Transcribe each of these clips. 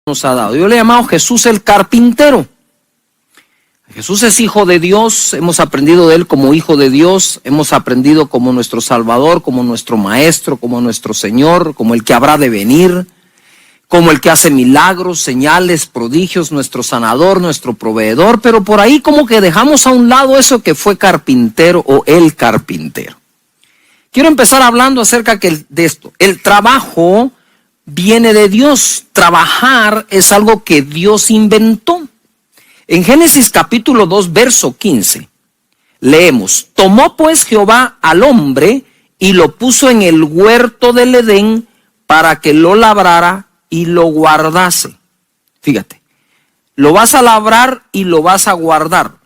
nos ha dado. Yo le he llamado Jesús el carpintero. Jesús es hijo de Dios, hemos aprendido de él como hijo de Dios, hemos aprendido como nuestro Salvador, como nuestro Maestro, como nuestro Señor, como el que habrá de venir, como el que hace milagros, señales, prodigios, nuestro sanador, nuestro proveedor, pero por ahí como que dejamos a un lado eso que fue carpintero o el carpintero. Quiero empezar hablando acerca de esto. El trabajo viene de Dios. Trabajar es algo que Dios inventó. En Génesis capítulo 2, verso 15, leemos: tomó pues Jehová al hombre y lo puso en el huerto del Edén para que lo labrara y lo guardase. Fíjate, lo vas a labrar y lo vas a guardar.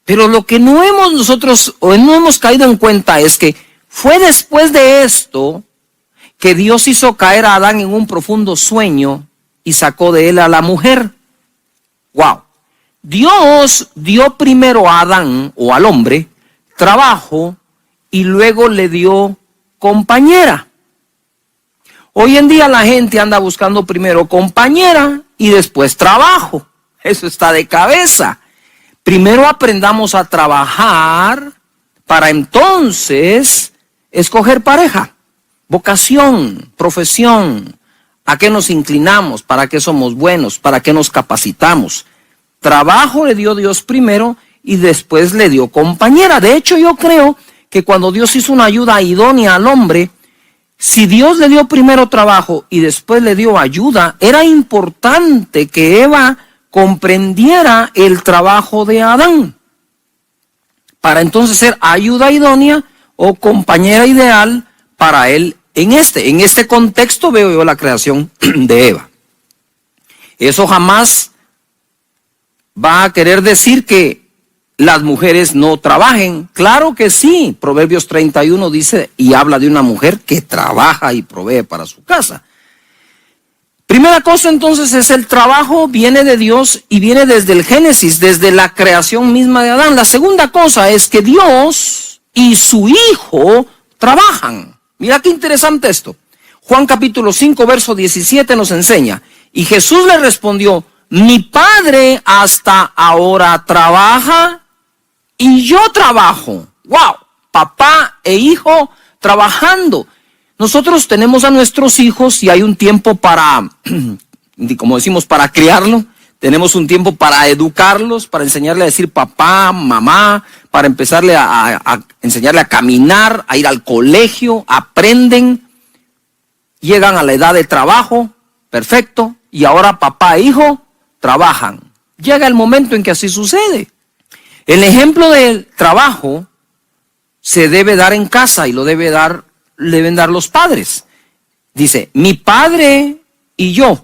Pero lo que no hemos caído en cuenta es que fue después de esto que Dios hizo caer a Adán en un profundo sueño y sacó de él a la mujer. ¡Wow! Dios dio primero a Adán o al hombre trabajo y luego le dio compañera. Hoy en día la gente anda buscando primero compañera y después trabajo. Eso está de cabeza. Primero aprendamos a trabajar para entonces escoger pareja, vocación, profesión, a qué nos inclinamos, para qué somos buenos, para qué nos capacitamos. Trabajo le dio Dios primero y después le dio compañera. De hecho, yo creo que cuando Dios hizo una ayuda idónea al hombre, si Dios le dio primero trabajo y después le dio ayuda, era importante que Eva comprendiera el trabajo de Adán, para entonces ser ayuda idónea o compañera ideal para él. En este contexto veo yo la creación de Eva. Eso jamás va a querer decir que las mujeres no trabajen. Claro que sí. Proverbios 31 dice y habla de una mujer que trabaja y provee para su casa. Primera cosa entonces es el trabajo viene de Dios y viene desde el Génesis, desde la creación misma de Adán. La segunda cosa es que Dios y su Hijo trabajan. Mira qué interesante esto. Juan capítulo 5 verso 17 nos enseña: y Jesús le respondió: mi Padre hasta ahora trabaja y yo trabajo. ¡Wow! Papá e hijo trabajando. Nosotros tenemos a nuestros hijos y hay un tiempo para, como decimos, para criarlo. Tenemos un tiempo para educarlos, para enseñarle a decir papá, mamá, para empezarle a enseñarle a caminar, a ir al colegio, aprenden, llegan a la edad de trabajo, perfecto, y ahora papá e hijo trabajan. Llega el momento en que así sucede. El ejemplo del trabajo se debe dar en casa y lo deben dar los padres. Dice, mi padre y yo.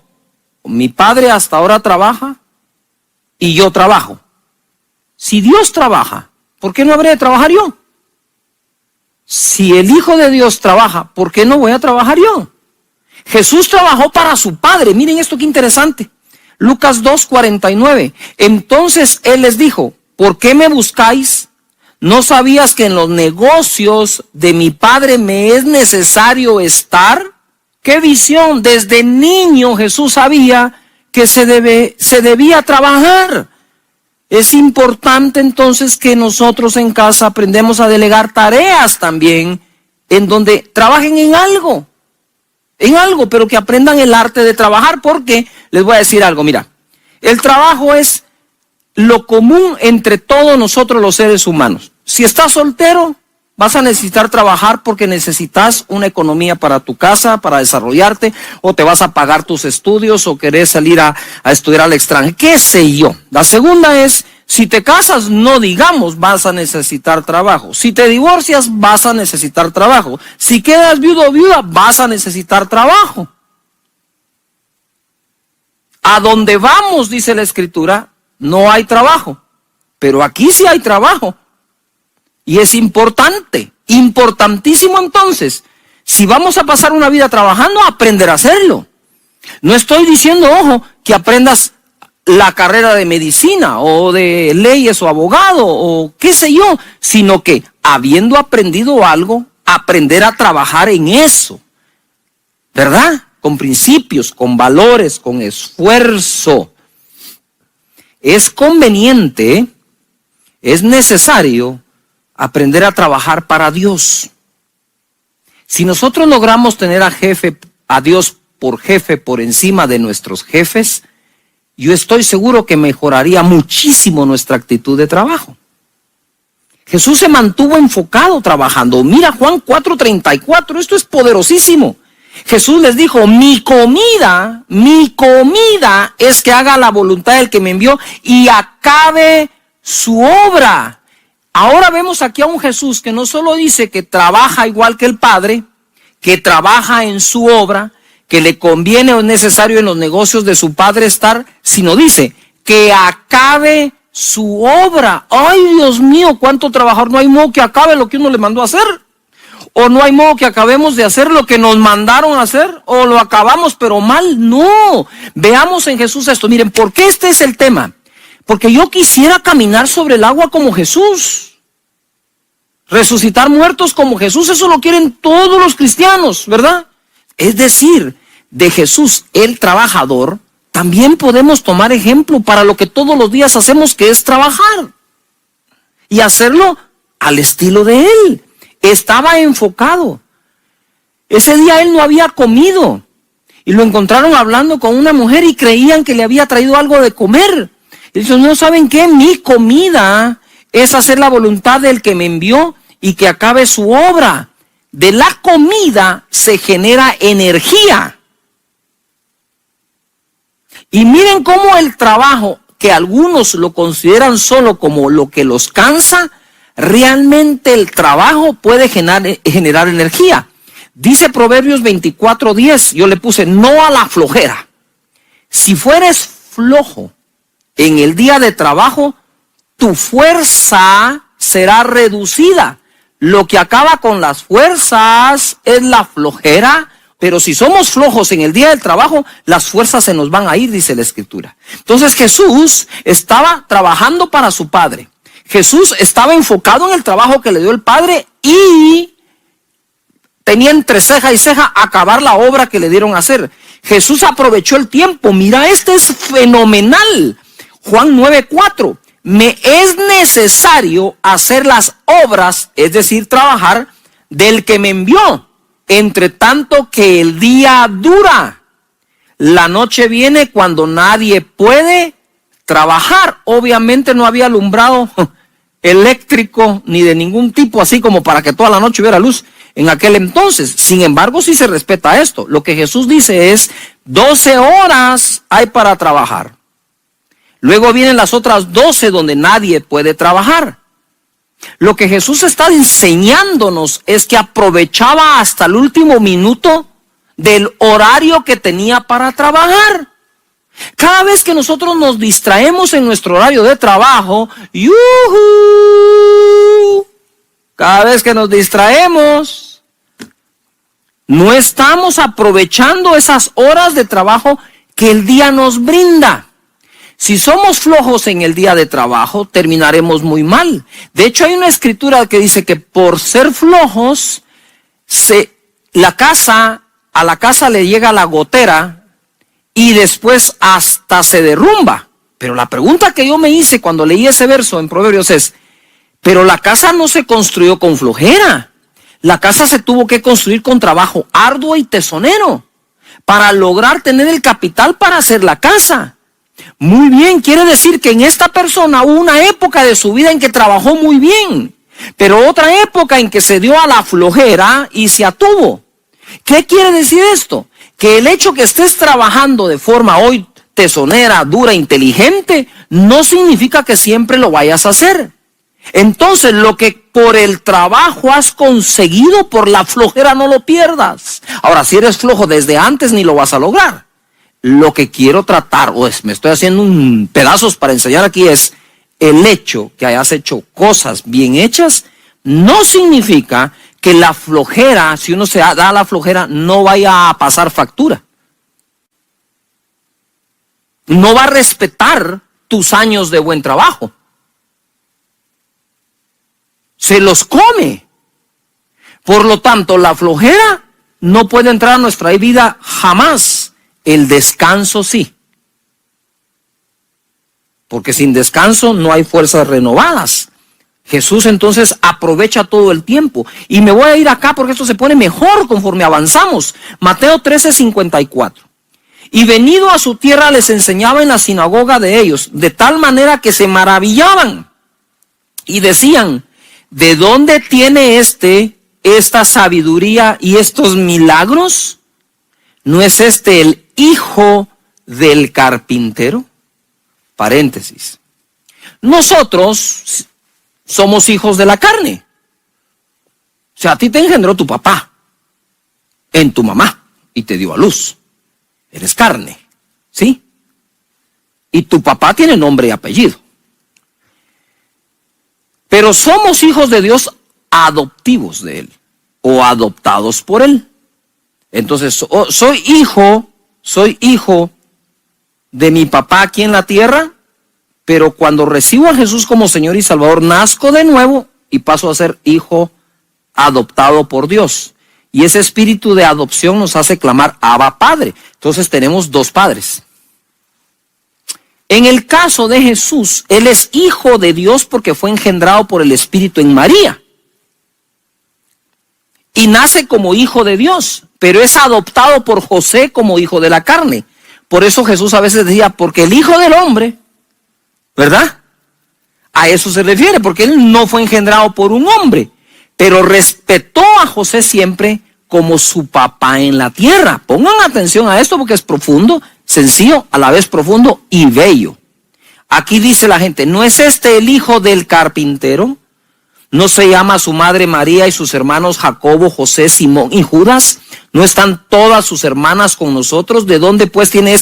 Mi padre hasta ahora trabaja y yo trabajo. Si Dios trabaja, ¿por qué no habría de trabajar yo? Si el Hijo de Dios trabaja, ¿por qué no voy a trabajar yo? Jesús trabajó para su Padre. Miren esto qué interesante. Lucas 2:49. Entonces Él les dijo: ¿por qué me buscáis? ¿No sabías que en los negocios de mi Padre me es necesario estar? ¡Qué visión! Desde niño Jesús sabía que se debía trabajar. Es importante entonces que nosotros en casa aprendemos a delegar tareas también, en donde trabajen en algo, pero que aprendan el arte de trabajar, porque les voy a decir algo, mira, el trabajo es lo común entre todos nosotros los seres humanos. Si estás soltero, vas a necesitar trabajar porque necesitas una economía para tu casa, para desarrollarte, o te vas a pagar tus estudios, o querés salir a estudiar al extranjero, qué sé yo. La segunda es, si te casas, no digamos, vas a necesitar trabajo. Si te divorcias, vas a necesitar trabajo. Si quedas viudo o viuda, vas a necesitar trabajo. A donde vamos, dice la Escritura, no hay trabajo, pero aquí sí hay trabajo. Y es importante, importantísimo entonces. Si vamos a pasar una vida trabajando, aprender a hacerlo. No estoy diciendo, ojo, que aprendas la carrera de medicina o de leyes o abogado o qué sé yo, sino que habiendo aprendido algo, aprender a trabajar en eso. ¿Verdad? con principios, con valores, con esfuerzo. Es conveniente, es necesario aprender a trabajar para Dios. Si nosotros logramos tener a Dios por jefe por encima de nuestros jefes, yo estoy seguro que mejoraría muchísimo nuestra actitud de trabajo. Jesús se mantuvo enfocado trabajando. Mira Juan 4:34, esto es poderosísimo. Jesús les dijo, mi comida es que haga la voluntad del que me envió y acabe su obra. Ahora vemos aquí a un Jesús que no solo dice que trabaja igual que el Padre, que trabaja en su obra, que le conviene o es necesario en los negocios de su Padre estar, sino dice que acabe su obra. Ay, Dios mío, cuánto trabajar. No hay modo que acabe lo que uno le mandó a hacer. O no hay modo que acabemos de hacer lo que nos mandaron a hacer. O lo acabamos pero mal. No. Veamos en Jesús esto. Miren, ¿por qué este es el tema? Porque yo quisiera caminar sobre el agua como Jesús. Resucitar muertos como Jesús. Eso lo quieren todos los cristianos, ¿verdad? Es decir, de Jesús, el trabajador, también podemos tomar ejemplo para lo que todos los días hacemos, que es trabajar. Y hacerlo al estilo de Él. Estaba enfocado. Ese día Él no había comido. Y lo encontraron hablando con una mujer y creían que le había traído algo de comer. Y dice, no, ¿saben qué? Mi comida es hacer la voluntad del que me envió y que acabe su obra. De la comida se genera energía. Y miren cómo el trabajo, que algunos lo consideran solo como lo que los cansa, realmente el trabajo puede generar energía. Dice Proverbios 24:10, yo le puse, no a la flojera. Si fueres flojo en el día de trabajo, tu fuerza será reducida. Lo que acaba con las fuerzas es la flojera. Pero si somos flojos en el día del trabajo, las fuerzas se nos van a ir, dice la Escritura. Entonces Jesús estaba trabajando para su Padre. Jesús estaba enfocado en el trabajo que le dio el Padre y tenía entre ceja y ceja acabar la obra que le dieron a hacer. Jesús aprovechó el tiempo. Mira, este es fenomenal. Juan 9:4. Me es necesario hacer las obras, es decir, trabajar, del que me envió. Entre tanto que el día dura, la noche viene cuando nadie puede trabajar. Obviamente no había alumbrado eléctrico ni de ningún tipo, así como para que toda la noche hubiera luz en aquel entonces. Sin embargo, sí se respeta esto. Lo que Jesús dice es, 12 horas hay para trabajar. Luego vienen las otras 12 donde nadie puede trabajar. Lo que Jesús está enseñándonos es que aprovechaba hasta el último minuto del horario que tenía para trabajar. Cada vez que nosotros nos distraemos en nuestro horario de trabajo, cada vez que nos distraemos, no estamos aprovechando esas horas de trabajo que el día nos brinda. Si somos flojos en el día de trabajo, terminaremos muy mal. De hecho, hay una escritura que dice que por ser flojos, a la casa le llega la gotera y después hasta se derrumba. Pero la pregunta que yo me hice cuando leí ese verso en Proverbios es, pero la casa no se construyó con flojera. La casa se tuvo que construir con trabajo arduo y tesonero para lograr tener el capital para hacer la casa. Muy bien, quiere decir que en esta persona hubo una época de su vida en que trabajó muy bien, pero otra época en que se dio a la flojera y se atuvo. ¿Qué quiere decir esto? Que el hecho que estés trabajando de forma hoy tesonera, dura, inteligente, no significa que siempre lo vayas a hacer. Entonces, lo que por el trabajo has conseguido, por la flojera no lo pierdas. Ahora, si eres flojo desde antes, ni lo vas a lograr. Lo que quiero tratar, me estoy haciendo pedazos para enseñar aquí, es el hecho que hayas hecho cosas bien hechas, no significa que la flojera, si uno se da a la flojera, no vaya a pasar factura. No va a respetar tus años de buen trabajo. Se los come. Por lo tanto, la flojera no puede entrar a nuestra vida jamás. El descanso sí. Porque sin descanso no hay fuerzas renovadas. Jesús entonces aprovecha todo el tiempo. Y me voy a ir acá porque esto se pone mejor conforme avanzamos. Mateo 13:54. Y venido a su tierra les enseñaba en la sinagoga de ellos, de tal manera que se maravillaban y decían: ¿de dónde tiene esta sabiduría y estos milagros? ¿No es este el hijo del carpintero? Paréntesis. Nosotros somos hijos de la carne. O sea, a ti te engendró tu papá en tu mamá y te dio a luz. Eres carne, ¿sí? Y tu papá tiene nombre y apellido. Pero somos hijos de Dios adoptivos de Él o adoptados por Él. Entonces, soy hijo de mi papá aquí en la tierra, pero cuando recibo a Jesús como Señor y Salvador, nazco de nuevo y paso a ser hijo adoptado por Dios. Y ese espíritu de adopción nos hace clamar Abba Padre. Entonces tenemos dos padres. En el caso de Jesús, Él es hijo de Dios porque fue engendrado por el Espíritu en María. Y nace como hijo de Dios, pero es adoptado por José como hijo de la carne. Por eso Jesús a veces decía, porque el Hijo del Hombre, ¿verdad? A eso se refiere, porque Él no fue engendrado por un hombre, pero respetó a José siempre como su papá en la tierra. Pongan atención a esto porque es profundo, sencillo, a la vez profundo y bello. Aquí dice la gente, ¿no es este el hijo del carpintero? ¿No se llama su madre María y sus hermanos Jacobo, José, Simón y Judas? ¿No están todas sus hermanas con nosotros? ¿De dónde pues tiene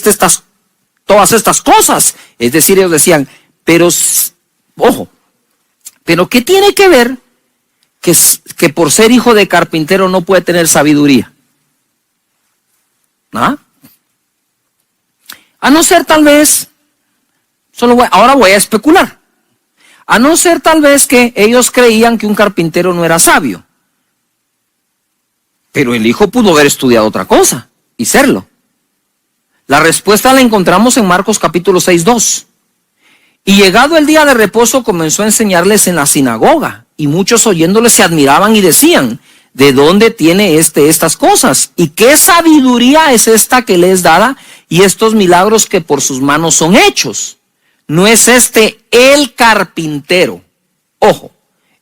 todas estas cosas? Es decir, ellos decían, pero, ojo, pero ¿qué tiene que ver que por ser hijo de carpintero no puede tener sabiduría? ¿Ah? A no ser tal vez, ahora voy a especular, a no ser tal vez que ellos creían que un carpintero no era sabio, pero el hijo pudo haber estudiado otra cosa y serlo. La respuesta la encontramos en Marcos capítulo 6:2. Y llegado el día de reposo comenzó a enseñarles en la sinagoga, y muchos oyéndole se admiraban y decían, ¿de dónde tiene estas cosas? ¿Y qué sabiduría es esta que le es dada? Y estos milagros que por sus manos son hechos. ¿No es este el carpintero? Ojo,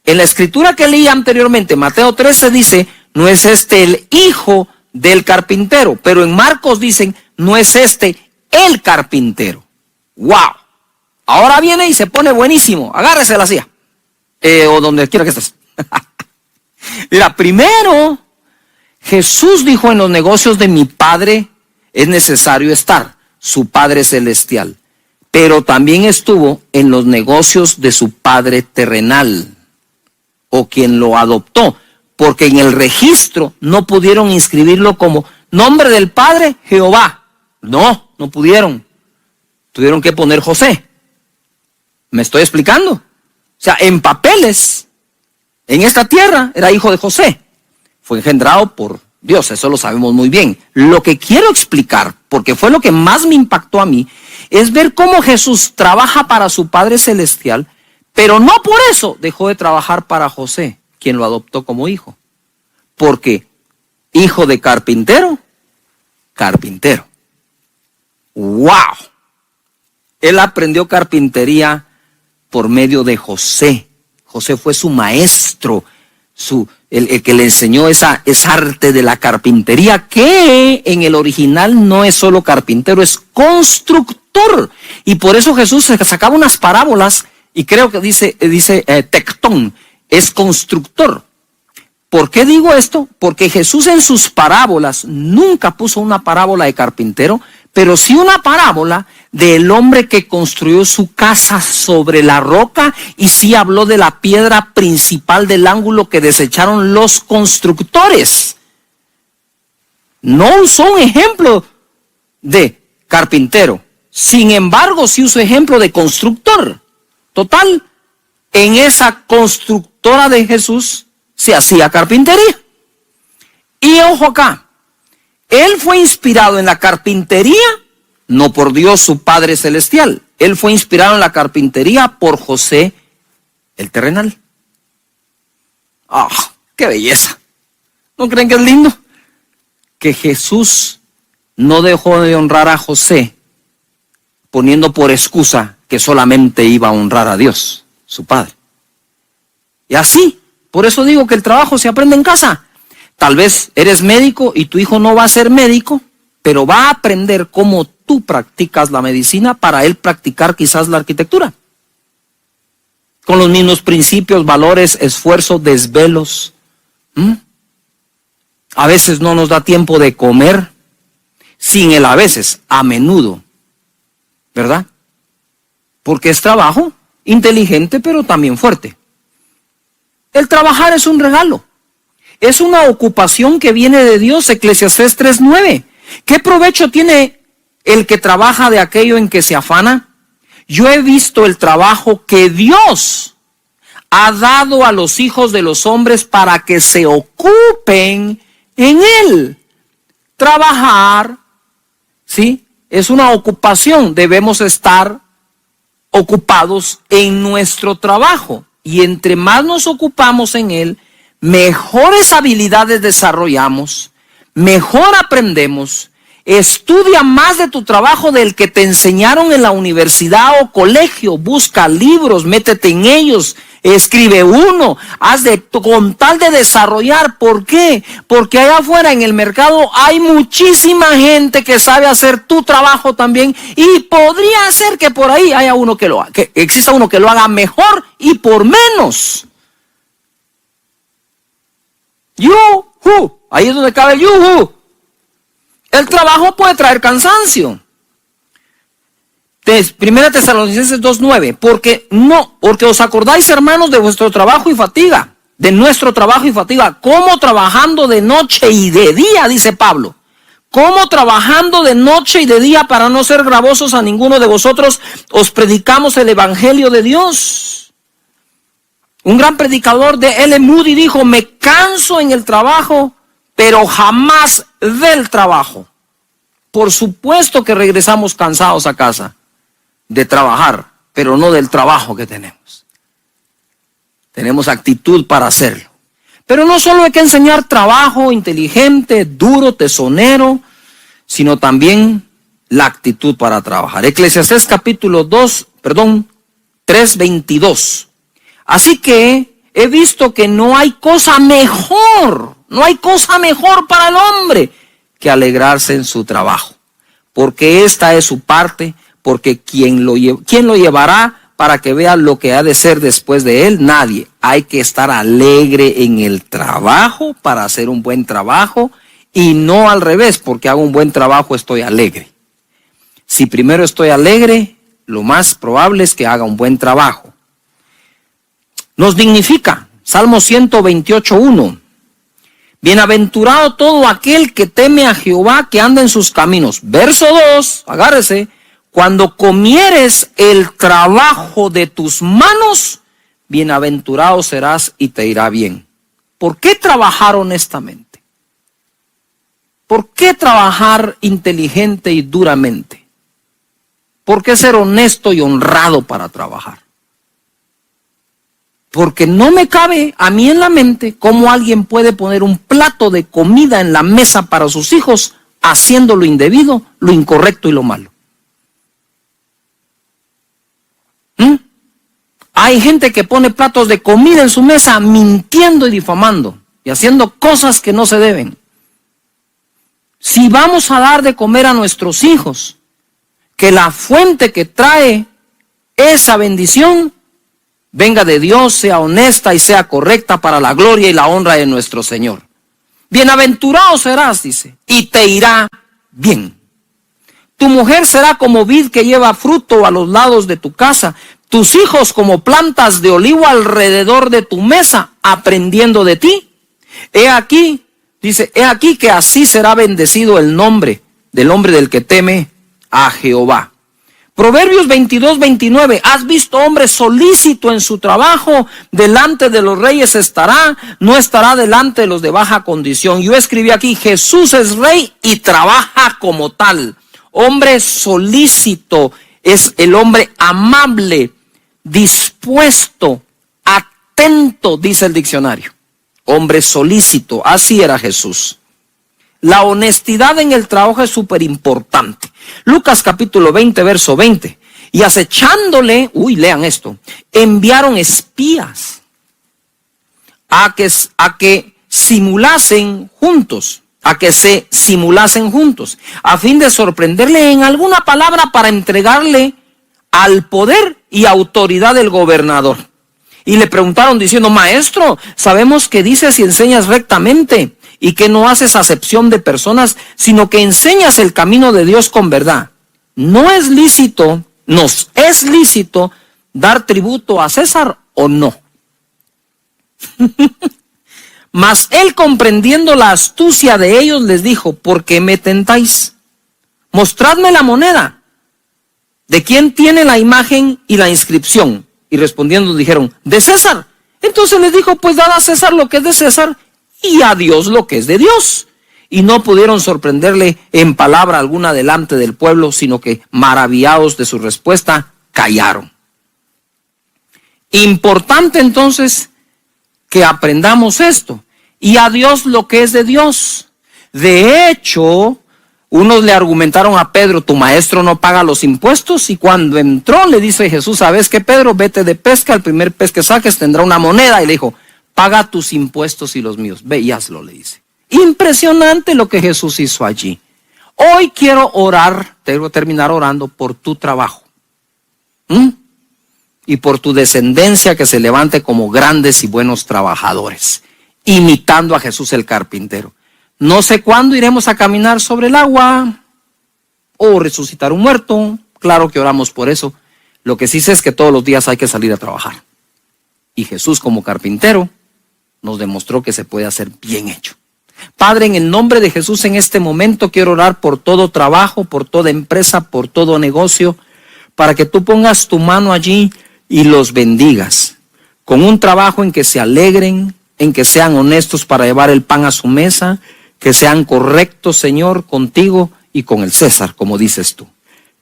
en la escritura que leí anteriormente, Mateo 13 dice, ¿no es este el hijo del carpintero? Pero en Marcos dicen, ¿no es este el carpintero? ¡Wow! Ahora viene y se pone buenísimo. Agárrese la silla. O donde quiera que estés. Mira, primero, Jesús dijo, en los negocios de mi Padre es necesario estar, su Padre celestial. Pero también estuvo en los negocios de su Padre terrenal, o quien lo adoptó, porque en el registro no pudieron inscribirlo como nombre del Padre, Jehová. No pudieron. Tuvieron que poner José. ¿Me estoy explicando? O sea, en papeles, en esta tierra, era hijo de José. Fue engendrado por Dios, eso lo sabemos muy bien. Lo que quiero explicar, porque fue lo que más me impactó a mí, es ver cómo Jesús trabaja para su Padre Celestial, pero no por eso dejó de trabajar para José, quien lo adoptó como hijo. Porque hijo de carpintero, carpintero. ¡Wow! Él aprendió carpintería por medio de José. José fue su maestro, el que le enseñó esa arte de la carpintería, que en el original no es solo carpintero, es constructor. Y por eso Jesús sacaba unas parábolas, y creo que dice tectón, es constructor. ¿Por qué digo esto? Porque Jesús en sus parábolas nunca puso una parábola de carpintero, pero sí una parábola del hombre que construyó su casa sobre la roca, y sí habló de la piedra principal del ángulo que desecharon los constructores. No usó un ejemplo de carpintero, sin embargo sí usó ejemplo de constructor. Total, en esa constructora de Jesús se hacía carpintería. Y ojo acá, Él fue inspirado en la carpintería, no por Dios su Padre Celestial. Él fue inspirado en la carpintería por José el terrenal. ¡Ah, qué belleza! ¿No creen que es lindo? Que Jesús no dejó de honrar a José poniendo por excusa que solamente iba a honrar a Dios, su Padre. Y así, por eso digo que el trabajo se aprende en casa. Tal vez eres médico y tu hijo no va a ser médico, pero va a aprender cómo tú practicas la medicina para él practicar quizás la arquitectura. Con los mismos principios, valores, esfuerzo, desvelos. A veces no nos da tiempo de comer, sin el a veces, a menudo, ¿verdad? Porque es trabajo inteligente, pero también fuerte. El trabajar es un regalo, es una ocupación que viene de Dios. Eclesiastés 3:9. ¿Qué provecho tiene el que trabaja de aquello en que se afana? Yo he visto el trabajo que Dios ha dado a los hijos de los hombres para que se ocupen en él. Trabajar, ¿sí? Es una ocupación. Debemos estar ocupados en nuestro trabajo. Y entre más nos ocupamos en él, mejores habilidades desarrollamos, mejor aprendemos. Estudia más de tu trabajo del que te enseñaron en la universidad o colegio. Busca libros, métete en ellos, escribe uno, con tal de desarrollar. ¿Por qué? Porque allá afuera en el mercado hay muchísima gente que sabe hacer tu trabajo también, y podría ser que por ahí haya uno que exista uno que lo haga mejor y por menos. Yuhu, ahí es donde cabe el yuhu. El trabajo puede traer cansancio. 1 Tesalonicenses 2:9. Porque os acordáis, hermanos, de vuestro trabajo y fatiga, de nuestro trabajo y fatiga, como trabajando de noche y de día, dice Pablo. Como trabajando de noche y de día, para no ser gravosos a ninguno de vosotros, os predicamos el evangelio de Dios. Un gran predicador de L. Moody dijo: me canso en el trabajo, pero jamás del trabajo. Por supuesto que regresamos cansados a casa de trabajar, pero no del trabajo que tenemos. Tenemos actitud para hacerlo. Pero no solo hay que enseñar trabajo inteligente, duro, tesonero, sino también la actitud para trabajar. Eclesiastés capítulo 3:22. Así que he visto que no hay cosa mejor para el hombre que alegrarse en su trabajo, porque esta es su parte, porque ¿quién lo llevará para que vea lo que ha de ser después de él? Nadie. Hay que estar alegre en el trabajo para hacer un buen trabajo, y no al revés, porque hago un buen trabajo estoy alegre. Si primero estoy alegre, lo más probable es que haga un buen trabajo. Nos dignifica. Salmo 128:1. Bienaventurado todo aquel que teme a Jehová, que anda en sus caminos. Verso 2, agárrese. Cuando comieres el trabajo de tus manos, bienaventurado serás y te irá bien. ¿Por qué trabajar honestamente? ¿Por qué trabajar inteligente y duramente? ¿Por qué ser honesto y honrado para trabajar? Porque no me cabe a mí en la mente cómo alguien puede poner un plato de comida en la mesa para sus hijos haciendo lo indebido, lo incorrecto y lo malo. Hay gente que pone platos de comida en su mesa mintiendo y difamando y haciendo cosas que no se deben. Si vamos a dar de comer a nuestros hijos, que la fuente que trae esa bendición venga de Dios, sea honesta y sea correcta para la gloria y la honra de nuestro Señor. Bienaventurado serás, dice, y te irá bien. Tu mujer será como vid que lleva fruto a los lados de tu casa, tus hijos como plantas de olivo alrededor de tu mesa, aprendiendo de ti. He aquí, dice, he aquí que así será bendecido el nombre del hombre del que teme a Jehová. Proverbios 22:29, ¿has visto hombre solícito en su trabajo? Delante de los reyes estará, no estará delante de los de baja condición. Yo escribí aquí, Jesús es rey y trabaja como tal. Hombre solícito es el hombre amable, dispuesto, atento, dice el diccionario. Hombre solícito, así era Jesús. La honestidad en el trabajo es súper importante. Lucas capítulo 20, verso 20. Y acechándole, lean esto, enviaron espías a que simulasen juntos, a que se simulasen juntos, a fin de sorprenderle en alguna palabra para entregarle al poder y autoridad del gobernador. Y le preguntaron diciendo, maestro, sabemos que dices y enseñas rectamente y que no haces acepción de personas, sino que enseñas el camino de Dios con verdad. Nos es lícito dar tributo a César o no. Mas él, comprendiendo la astucia de ellos, les dijo, ¿por qué me tentáis? Mostradme la moneda. ¿De quién tiene la imagen y la inscripción? Y respondiendo dijeron, de César. Entonces les dijo, pues dad a César lo que es de César y a Dios lo que es de Dios. Y no pudieron sorprenderle en palabra alguna delante del pueblo, sino que, maravillados de su respuesta, callaron. Importante entonces que aprendamos esto. Y a Dios lo que es de Dios. De hecho, unos le argumentaron a Pedro, tu maestro no paga los impuestos. Y cuando entró le dice Jesús, ¿sabes qué, Pedro? Vete de pesca, el primer pez que saques tendrá una moneda. Y le dijo, paga tus impuestos y los míos. Ve y hazlo, le dice. Impresionante lo que Jesús hizo allí. Hoy quiero orar, quiero terminar orando por tu trabajo. Y por tu descendencia que se levante como grandes y buenos trabajadores, imitando a Jesús el carpintero. No sé cuándo iremos a caminar sobre el agua o resucitar un muerto. Claro que oramos por eso. Lo que sí sé es que todos los días hay que salir a trabajar. Y Jesús como carpintero nos demostró que se puede hacer bien hecho. Padre, en el nombre de Jesús, en este momento quiero orar por todo trabajo, por toda empresa, por todo negocio, para que tú pongas tu mano allí y los bendigas, con un trabajo en que se alegren, en que sean honestos para llevar el pan a su mesa, que sean correctos, Señor, contigo y con el César, como dices tú.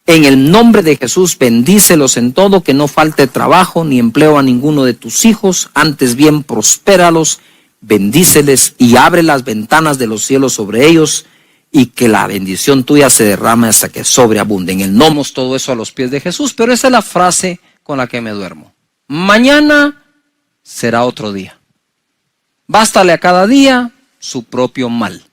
En el nombre de Jesús, bendícelos en todo, que no falte trabajo ni empleo a ninguno de tus hijos, antes bien prospéralos, bendíceles y abre las ventanas de los cielos sobre ellos, y que la bendición tuya se derrame hasta que sobreabunde. En el nombre, todo eso a los pies de Jesús, pero esa es la frase con la que me duermo. Mañana será otro día. Bástale a cada día su propio mal.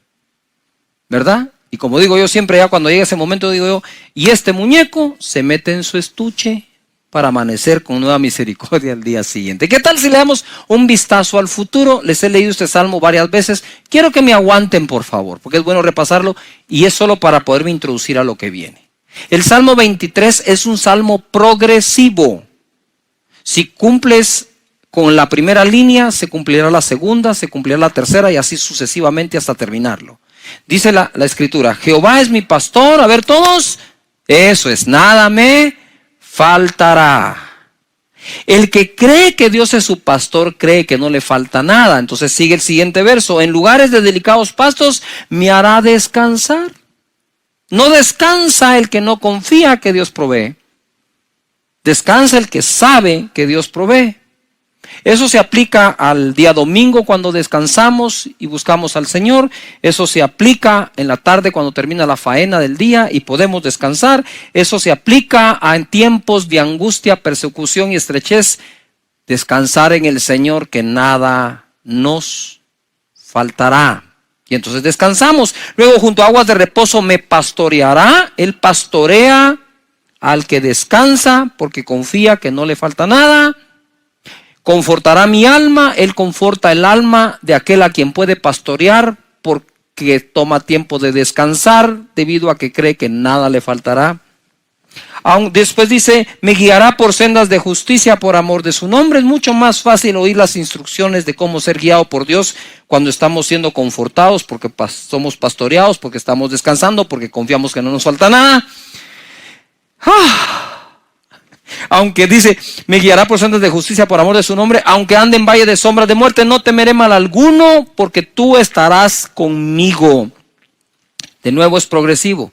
¿Verdad? Y como digo yo siempre, ya cuando llega ese momento digo yo, y este muñeco se mete en su estuche para amanecer con nueva misericordia al día siguiente. ¿Qué tal si le damos un vistazo al futuro? Les he leído este salmo varias veces. Quiero que me aguanten, por favor, porque es bueno repasarlo y es solo para poderme introducir a lo que viene. El Salmo 23 es un salmo progresivo. Si cumples con la primera línea, se cumplirá la segunda, se cumplirá la tercera y así sucesivamente hasta terminarlo. Dice la escritura, Jehová es mi pastor, a ver todos, eso es, nada me faltará. El que cree que Dios es su pastor, cree que no le falta nada. Entonces sigue el siguiente verso, en lugares de delicados pastos me hará descansar. No descansa el que no confía que Dios provee. Descansa el que sabe que Dios provee. Eso se aplica al día domingo cuando descansamos y buscamos al Señor. Eso se aplica en la tarde cuando termina la faena del día y podemos descansar. Eso se aplica en tiempos de angustia, persecución y estrechez. Descansar en el Señor, que nada nos faltará. Y entonces descansamos. Luego, junto a aguas de reposo me pastoreará. Él pastorea al que descansa porque confía que no le falta nada. Confortará mi alma, Él conforta el alma de aquel a quien puede pastorear porque toma tiempo de descansar debido a que cree que nada le faltará. Después dice, me guiará por sendas de justicia por amor de su nombre. Es mucho más fácil oír las instrucciones de cómo ser guiado por Dios cuando estamos siendo confortados, porque somos pastoreados, porque estamos descansando, porque confiamos que no nos falta nada. Aunque dice, me guiará por sendas de justicia por amor de su nombre. Aunque ande en valle de sombras de muerte, no temeré mal alguno, porque tú estarás conmigo. De nuevo es progresivo.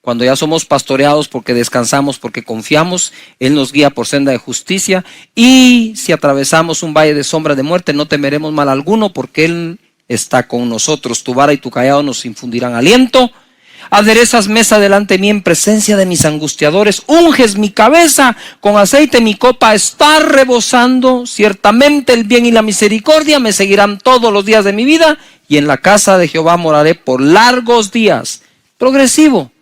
Cuando ya somos pastoreados porque descansamos, porque confiamos, Él nos guía por senda de justicia. Y si atravesamos un valle de sombra de muerte, no temeremos mal alguno, porque Él está con nosotros. Tu vara y tu cayado nos infundirán aliento. Aderezas mesa delante de mí en presencia de mis angustiadores. Unges mi cabeza con aceite, mi copa está rebosando. Ciertamente el bien y la misericordia me seguirán todos los días de mi vida, y en la casa de Jehová moraré por largos días. Progresivo.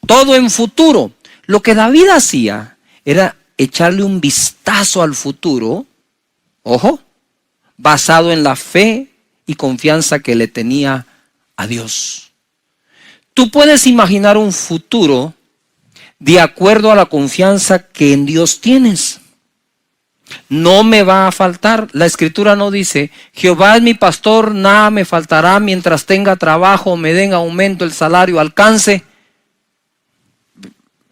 Todo en futuro. Lo que David hacía era echarle un vistazo al futuro, ojo, basado en la fe y confianza que le tenía a Dios. Tú puedes imaginar un futuro de acuerdo a la confianza que en Dios tienes. No me va a faltar. La Escritura no dice, Jehová es mi pastor, nada me faltará mientras tenga trabajo, me den aumento, el salario alcance.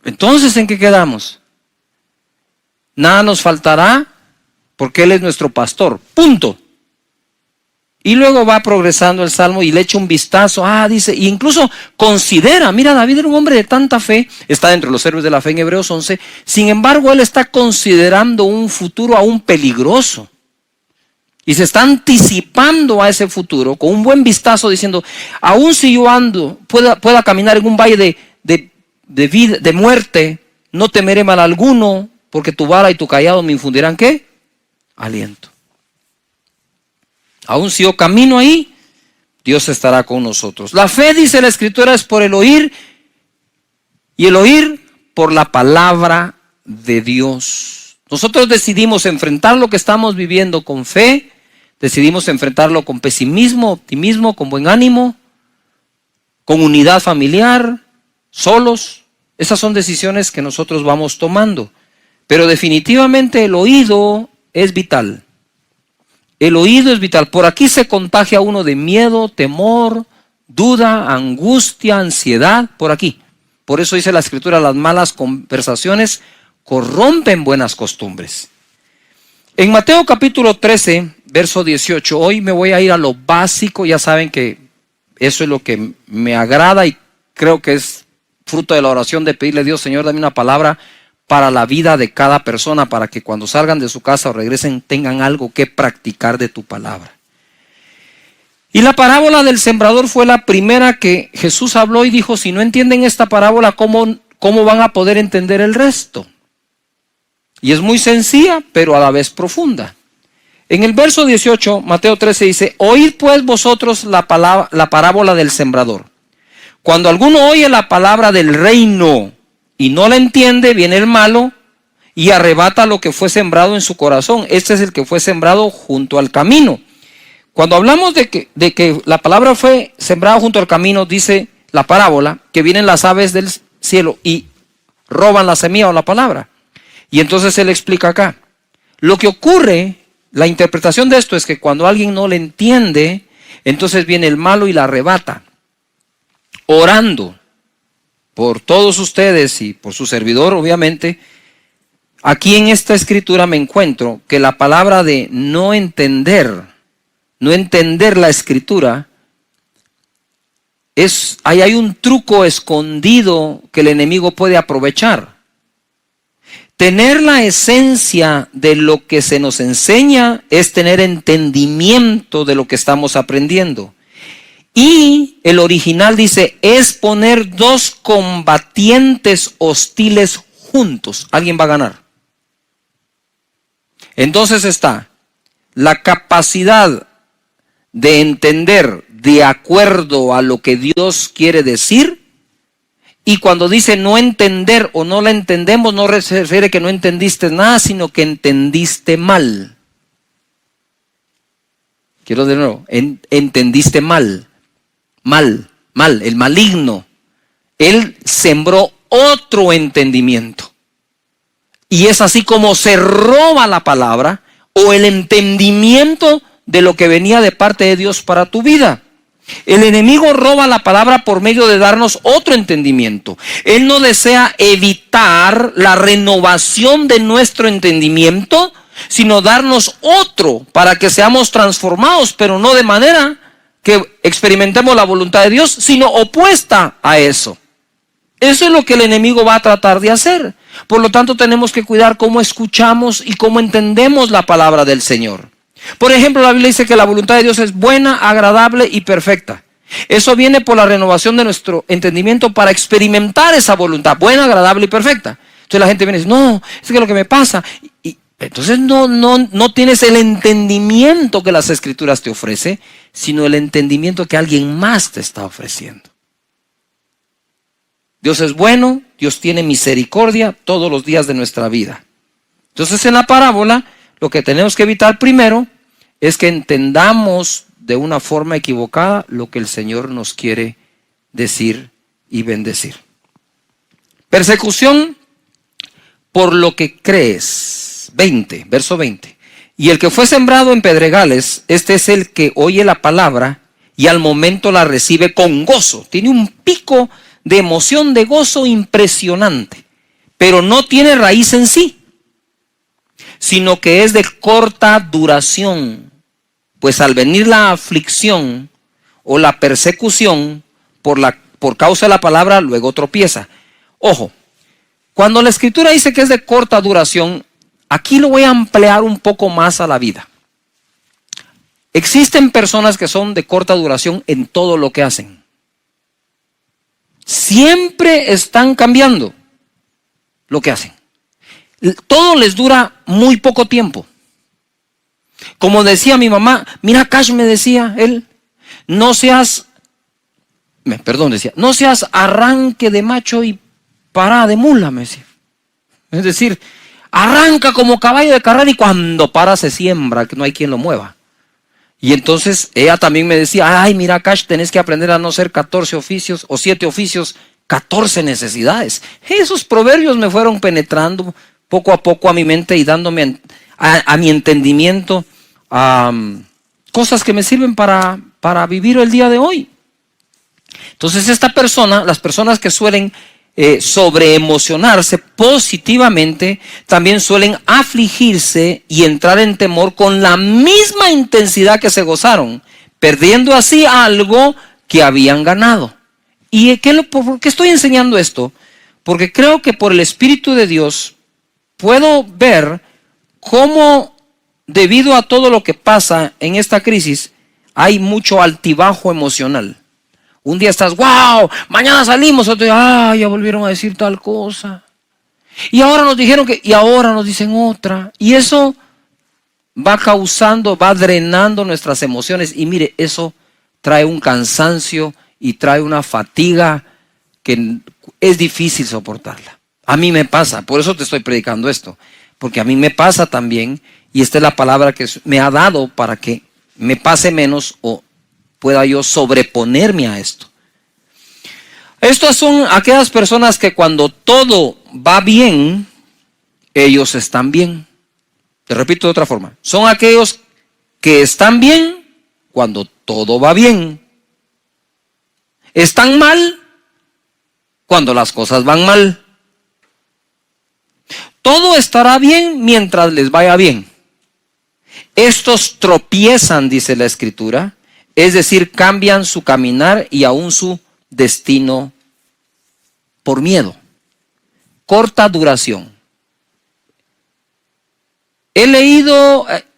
Entonces, ¿en qué quedamos? Nada nos faltará porque Él es nuestro pastor. Punto. Y luego va progresando el Salmo y le echa un vistazo. Dice, e incluso considera, mira, David era un hombre de tanta fe, está dentro de los héroes de la fe en Hebreos 11. Sin embargo, él está considerando un futuro aún peligroso. Y se está anticipando a ese futuro con un buen vistazo diciendo, aún si yo pueda caminar en un valle de muerte, no temeré mal alguno, porque tu vara y tu cayado me infundirán, ¿qué? Aliento. Aún si yo camino ahí, Dios estará con nosotros. La fe, dice la Escritura, es por el oír, y el oír por la palabra de Dios. Nosotros decidimos enfrentar lo que estamos viviendo con fe, decidimos enfrentarlo con pesimismo, optimismo, con buen ánimo, con unidad familiar, solos. Esas son decisiones que nosotros vamos tomando. Pero definitivamente el oído es vital. El oído es vital. Por aquí se contagia uno de miedo, temor, duda, angustia, ansiedad. Por aquí. Por eso dice la Escritura, las malas conversaciones corrompen buenas costumbres. En Mateo capítulo 13, verso 18, hoy me voy a ir a lo básico. Ya saben que eso es lo que me agrada y creo que es fruto de la oración de pedirle a Dios, Señor, dame una palabra para la vida de cada persona, para que cuando salgan de su casa o regresen tengan algo que practicar de tu palabra. Y la parábola del sembrador fue la primera que Jesús habló y dijo, si no entienden esta parábola, ¿cómo van a poder entender el resto? Y es muy sencilla, pero a la vez profunda. En el verso 18, Mateo 13 dice, oíd pues vosotros la parábola del sembrador. Cuando alguno oye la palabra del reino y no la entiende, viene el malo y arrebata lo que fue sembrado en su corazón. Este es el que fue sembrado junto al camino. Cuando hablamos de que la palabra fue sembrada junto al camino, dice la parábola, que vienen las aves del cielo y roban la semilla o la palabra. Y entonces él explica acá. Lo que ocurre, la interpretación de esto es que cuando alguien no le entiende, entonces viene el malo y la arrebata. Orando por todos ustedes y por su servidor, obviamente, aquí en esta escritura me encuentro que la palabra de no entender la escritura, ahí hay un truco escondido que el enemigo puede aprovechar. Tener la esencia de lo que se nos enseña es tener entendimiento de lo que estamos aprendiendo. Y el original dice, es poner dos combatientes hostiles juntos. ¿Alguien va a ganar? Entonces está la capacidad de entender de acuerdo a lo que Dios quiere decir. Y cuando dice no entender o no la entendemos, no se refiere que no entendiste nada, sino que entendiste mal. Quiero de nuevo, entendiste mal. Mal, el maligno. Él sembró otro entendimiento. Y es así como se roba la palabra o el entendimiento de lo que venía de parte de Dios para tu vida. El enemigo roba la palabra por medio de darnos otro entendimiento. Él no desea evitar la renovación de nuestro entendimiento, sino darnos otro para que seamos transformados, pero no de manera que experimentemos la voluntad de Dios, sino opuesta a eso. Eso es lo que el enemigo va a tratar de hacer. Por lo tanto, tenemos que cuidar cómo escuchamos y cómo entendemos la palabra del Señor. Por ejemplo, la Biblia dice que la voluntad de Dios es buena, agradable y perfecta. Eso viene por la renovación de nuestro entendimiento para experimentar esa voluntad buena, agradable y perfecta. Entonces la gente viene y dice, no, es que lo que me pasa. Y entonces no tienes el entendimiento que las Escrituras te ofrecen, sino el entendimiento que alguien más te está ofreciendo. Dios es bueno, Dios tiene misericordia todos los días de nuestra vida. Entonces en la parábola, lo que tenemos que evitar primero es que entendamos de una forma equivocada lo que el Señor nos quiere decir y bendecir. Persecución por lo que crees. 20, verso 20. Y el que fue sembrado en pedregales, este es el que oye la palabra y al momento la recibe con gozo. Tiene un pico de emoción, de gozo impresionante, pero no tiene raíz en sí, sino que es de corta duración, pues al venir la aflicción o la persecución por causa de la palabra, luego tropieza. Ojo, cuando la Escritura dice que es de corta duración, aquí lo voy a ampliar un poco más a la vida. Existen personas que son de corta duración en todo lo que hacen. Siempre están cambiando lo que hacen. Todo les dura muy poco tiempo. Como decía mi mamá, mira, Cash, me decía él, no seas arranque de macho y parada de mula, me decía. Es decir, arranca como caballo de carrera y cuando para se siembra, que no hay quien lo mueva. Y entonces ella también me decía, ay, mira, Cash, tenés que aprender a no ser 14 oficios o 7 oficios, 14 necesidades. Esos proverbios me fueron penetrando poco a poco a mi mente y dándome a mi entendimiento cosas que me sirven para vivir el día de hoy. Entonces las personas que suelen sobreemocionarse positivamente, también suelen afligirse y entrar en temor con la misma intensidad que se gozaron, perdiendo así algo que habían ganado. ¿Y por qué estoy enseñando esto? Porque creo que por el Espíritu de Dios puedo ver cómo, debido a todo lo que pasa en esta crisis, hay mucho altibajo emocional. Un día estás, wow, mañana salimos, otro día, ya volvieron a decir tal cosa. Y ahora nos dijeron y ahora nos dicen otra. Y eso va drenando nuestras emociones. Y mire, eso trae un cansancio y trae una fatiga que es difícil soportarla. A mí me pasa, por eso te estoy predicando esto. Porque a mí me pasa también, y esta es la palabra que me ha dado para que me pase menos o pueda yo sobreponerme a esto. Estas son aquellas personas que cuando todo va bien, ellos están bien. Te repito de otra forma. Son aquellos que están bien cuando todo va bien. Están mal cuando las cosas van mal. Todo estará bien mientras les vaya bien. Estos tropiezan, dice la Escritura, es decir, cambian su caminar y aún su destino por miedo. Corta duración.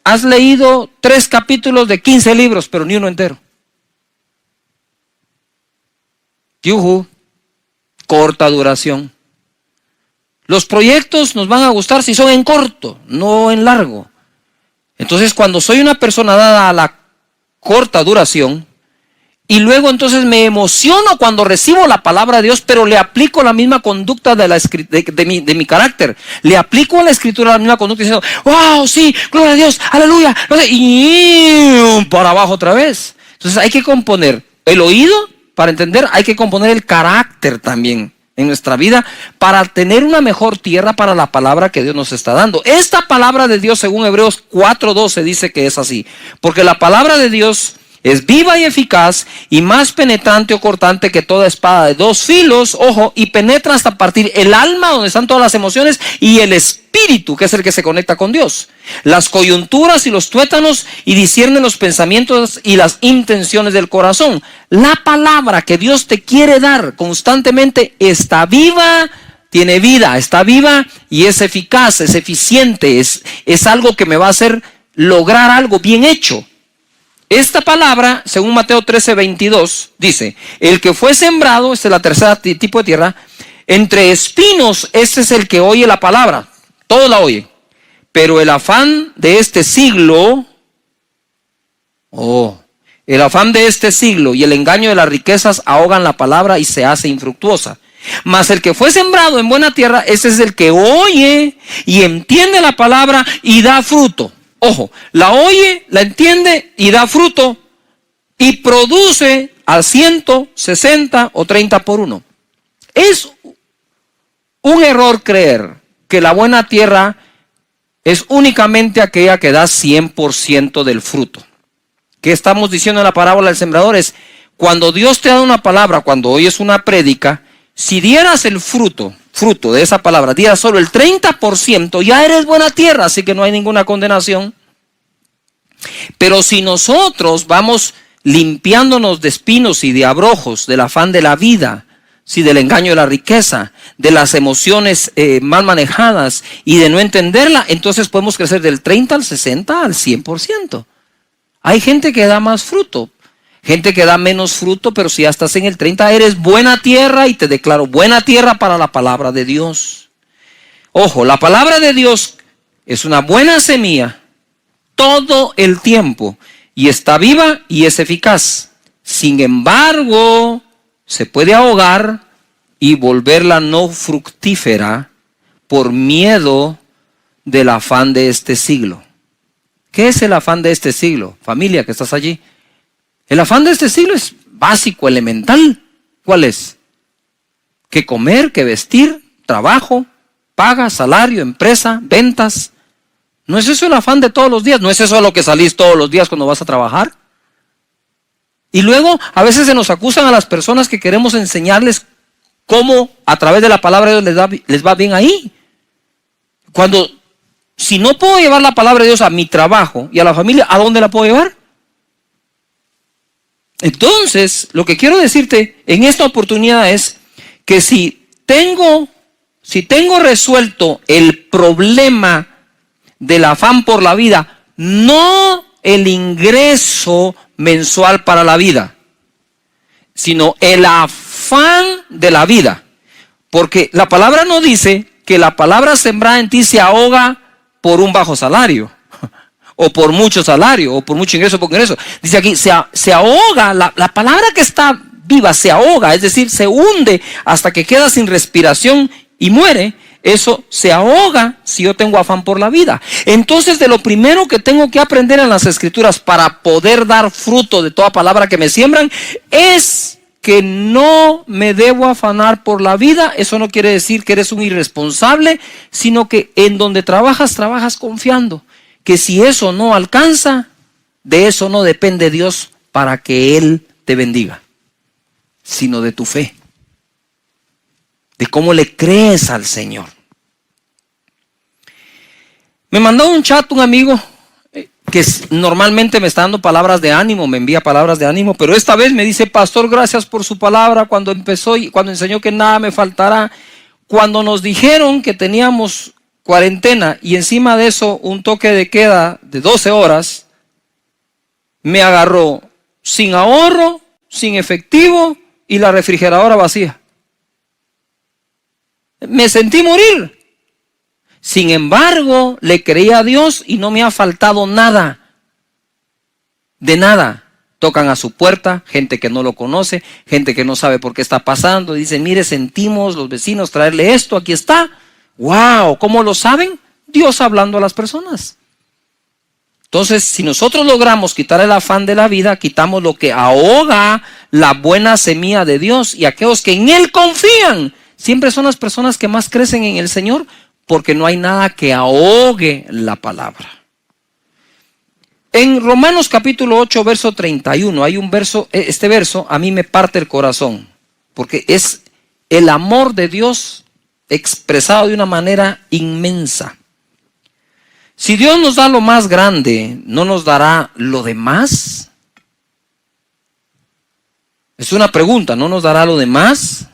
Has leído 3 capítulos de 15 libros, pero ni uno entero. Yuhu, corta duración. Los proyectos nos van a gustar si son en corto, no en largo. Entonces, cuando soy una persona dada a la corta duración, y luego entonces me emociono cuando recibo la palabra de Dios, pero le aplico la misma conducta de mi carácter. Le aplico a la Escritura la misma conducta diciendo, wow, sí, gloria a Dios, aleluya. Y para abajo otra vez. Entonces hay que componer el oído para entender, hay que componer el carácter también en nuestra vida para tener una mejor tierra para la palabra que Dios nos está dando. Esta palabra de Dios, según Hebreos 4:12, dice que es así. Porque la palabra de Dios Es viva y eficaz y más penetrante o cortante que toda espada de dos filos, ojo, y penetra hasta partir el alma, donde están todas las emociones, y el espíritu, que es el que se conecta con Dios, las coyunturas y los tuétanos, y discierne los pensamientos y las intenciones del corazón. La palabra que Dios te quiere dar constantemente está viva, tiene vida, está viva y es eficaz, es eficiente, es algo que me va a hacer lograr algo bien hecho. Esta palabra, según Mateo 13:22, dice: el que fue sembrado, este es la tercera tipo de tierra, entre espinos, este es el que oye la palabra, todos la oyen, pero el afán de este siglo, el afán de este siglo y el engaño de las riquezas ahogan la palabra y se hace infructuosa. Mas el que fue sembrado en buena tierra, ese es el que oye y entiende la palabra y da fruto. Ojo, la oye, la entiende y da fruto y produce al 100, 60 o 30 por uno. Es un error creer que la buena tierra es únicamente aquella que da 100% del fruto. ¿Qué estamos diciendo en la parábola del sembrador? Es cuando Dios te da una palabra, cuando oyes una prédica, si dieras el fruto de esa palabra, dieras solo el 30%, ya eres buena tierra, así que no hay ninguna condenación. Pero si nosotros vamos limpiándonos de espinos y de abrojos, del afán de la vida, del engaño de la riqueza, de las emociones mal manejadas y de no entenderla, entonces podemos crecer del 30 al 60 al 100%. Hay gente que da más fruto, gente que da menos fruto, pero si ya estás en el 30, eres buena tierra y te declaro buena tierra para la palabra de Dios. Ojo, la palabra de Dios es una buena semilla todo el tiempo y está viva y es eficaz. Sin embargo, se puede ahogar y volverla no fructífera por miedo del afán de este siglo. ¿Qué es el afán de este siglo? Familia que estás allí. El afán de este siglo es básico, elemental. ¿Cuál es? ¿Qué comer, qué vestir, trabajo, paga, salario, empresa, ventas? ¿No es eso el afán de todos los días? ¿No es eso a lo que salís todos los días cuando vas a trabajar? Y luego a veces se nos acusan a las personas que queremos enseñarles cómo a través de la palabra de Dios les va bien ahí. Si no puedo llevar la palabra de Dios a mi trabajo y a la familia, ¿a dónde la puedo llevar? Entonces, lo que quiero decirte en esta oportunidad es que si tengo resuelto el problema del afán por la vida, no el ingreso mensual para la vida, sino el afán de la vida. Porque la palabra no dice que la palabra sembrada en ti se ahoga por un bajo salario, o por mucho salario, o por mucho ingreso, o por ingreso. Dice aquí, se ahoga, la palabra que está viva se ahoga, es decir, se hunde hasta que queda sin respiración y muere. Eso se ahoga si yo tengo afán por la vida. Entonces, de lo primero que tengo que aprender en las Escrituras para poder dar fruto de toda palabra que me siembran, es que no me debo afanar por la vida. Eso no quiere decir que eres un irresponsable, sino que en donde trabajas confiando que si eso no alcanza, de eso no depende Dios para que Él te bendiga, sino de tu fe, de cómo le crees al Señor. Me mandó un chat un amigo que normalmente me está dando palabras de ánimo, me envía palabras de ánimo, pero esta vez me dice: pastor, gracias por su palabra cuando empezó y cuando enseñó que nada me faltará. Cuando nos dijeron que teníamos cuarentena y encima de eso un toque de queda de 12 horas, me agarró sin ahorro, sin efectivo y la refrigeradora vacía. Me sentí morir. Sin embargo, le creí a Dios y no me ha faltado nada. De nada. Tocan a su puerta, gente que no lo conoce, gente que no sabe por qué está pasando. Dicen: mire, sentimos los vecinos traerle esto, aquí está. ¡Wow! ¿Cómo lo saben? Dios hablando a las personas. Entonces, si nosotros logramos quitar el afán de la vida, quitamos lo que ahoga la buena semilla de Dios, y aquellos que en Él confían siempre son las personas que más crecen en el Señor, porque no hay nada que ahogue la palabra. En Romanos capítulo 8, verso 31, hay un verso, este verso a mí me parte el corazón, porque es el amor de Dios expresado de una manera inmensa. Si Dios nos da lo más grande, ¿no nos dará lo demás? Es una pregunta, ¿no nos dará lo demás?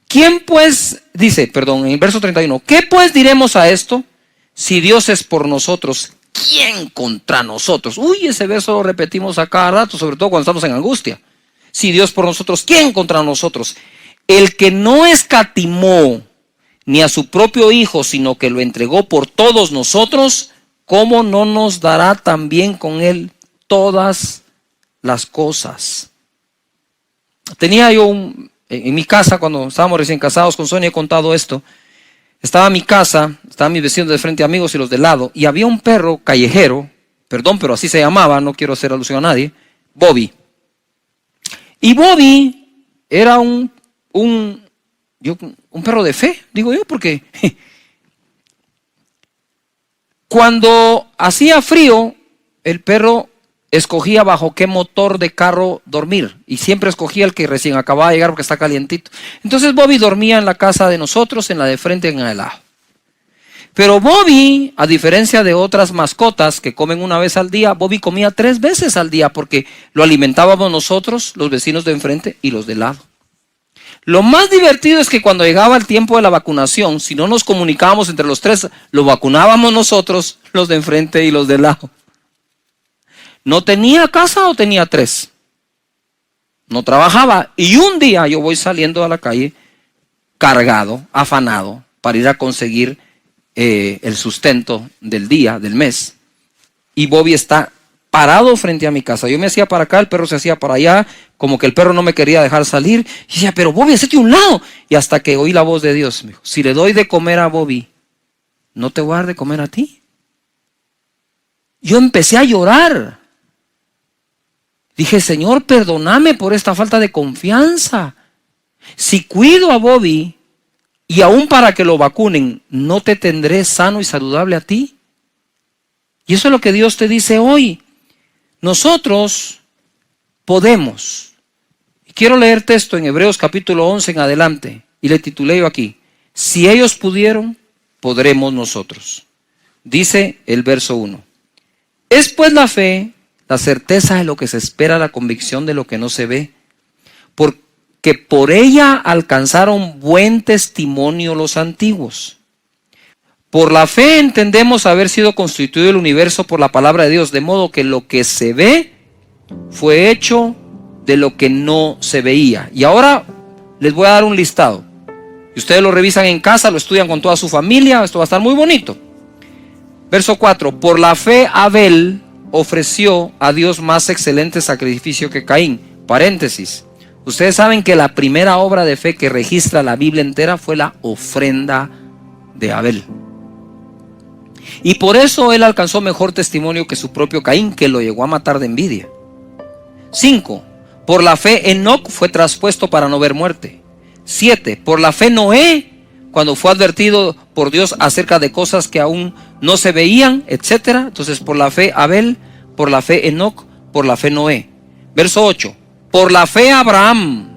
¿Quién pues, dice, perdón, en el verso 31, ¿qué pues diremos a esto? Si Dios es por nosotros, ¿quién contra nosotros? Uy, ese verso lo repetimos a cada rato, sobre todo cuando estamos en angustia. Si Dios por nosotros, ¿quién contra nosotros? El que no escatimó ni a su propio Hijo, sino que lo entregó por todos nosotros, ¿cómo no nos dará también con Él todas las cosas? Tenía yo en mi casa, cuando estábamos recién casados con Sonia, he contado esto. Estaba mi casa, estaban mis vecinos de frente, amigos, y los de lado, y había un perro callejero, perdón, pero así se llamaba, no quiero hacer alusión a nadie, Bobby. Y Bobby era un perro de fe, digo yo, porque cuando hacía frío, el perro escogía bajo qué motor de carro dormir, y siempre escogía el que recién acababa de llegar porque está calientito. Entonces Bobby dormía en la casa de nosotros, en la de frente, en el lado. Pero Bobby, a diferencia de otras mascotas que comen una vez al día, Bobby comía 3 veces al día porque lo alimentábamos nosotros, los vecinos de enfrente y los de lado. Lo más divertido es que cuando llegaba el tiempo de la vacunación, si no nos comunicábamos entre los 3, lo vacunábamos nosotros, los de enfrente y los de lado. ¿No tenía casa o tenía 3? No trabajaba. Y un día yo voy saliendo a la calle cargado, afanado, para ir a conseguir el sustento del día, del mes. Y Bobby está parado frente a mi casa. Yo me hacía para acá, el perro se hacía para allá, como que el perro no me quería dejar salir. Y decía, pero Bobby, hacete a un lado. Y hasta que oí la voz de Dios, me dijo, si le doy de comer a Bobby, ¿no te voy a dar de comer a ti? Yo empecé a llorar. Dije, Señor, perdóname por esta falta de confianza. Si cuido a Bobby y aún para que lo vacunen, ¿no te tendré sano y saludable a ti? Y eso es lo que Dios te dice hoy. Nosotros podemos. Quiero leer texto en Hebreos capítulo 11 en adelante. Y le titulé yo aquí, si ellos pudieron, podremos nosotros. Dice el verso 1. Es pues la fe, la certeza de lo que se espera, la convicción de lo que no se ve, porque por ella alcanzaron buen testimonio los antiguos. Por la fe entendemos haber sido constituido el universo por la palabra de Dios, de modo que lo que se ve fue hecho de lo que no se veía. Y ahora les voy a dar un listado. Y ustedes lo revisan en casa, lo estudian con toda su familia, esto va a estar muy bonito. Verso 4, por la fe Abel ofreció a Dios más excelente sacrificio que Caín. Paréntesis. Ustedes saben que la primera obra de fe que registra la Biblia entera fue la ofrenda de Abel. Y por eso él alcanzó mejor testimonio que su propio Caín, que lo llegó a matar de envidia. 5. Por la fe Enoc fue traspuesto para no ver muerte. 7. Por la fe Noé, cuando fue advertido por Dios acerca de cosas que aún no se veían, etc. Entonces por la fe Abel, por la fe Enoc, por la fe Noé. Verso 8. Por la fe Abraham,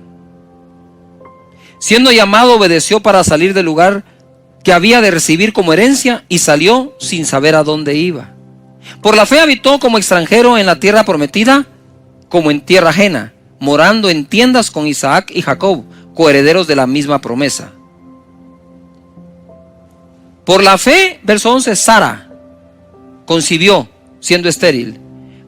siendo llamado, obedeció para salir del lugar que había de recibir como herencia y salió sin saber a dónde iba. Por la fe habitó como extranjero en la tierra prometida, como en tierra ajena, morando en tiendas con Isaac y Jacob, coherederos de la misma promesa. Por la fe, verso 11, Sara concibió siendo estéril.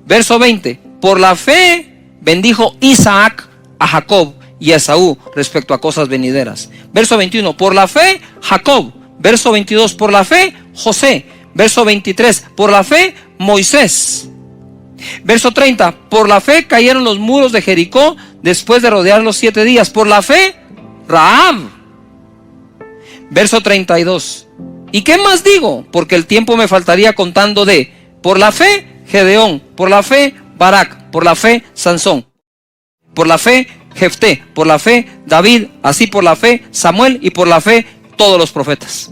Verso 20, por la fe bendijo Isaac a Jacob y a Esaú respecto a cosas venideras. Verso 21, por la fe Jacob. Verso 22, por la fe José. Verso 23, por la fe Moisés. Verso 30, por la fe cayeron los muros de Jericó después de rodearlos 7 días. Por la fe Rahab. Verso 32, ¿y qué más digo? Porque el tiempo me faltaría contando de, por la fe Gedeón, por la fe Barak, por la fe Sansón, por la fe Jefté, por la fe David, así por la fe Samuel y por la fe todos los profetas.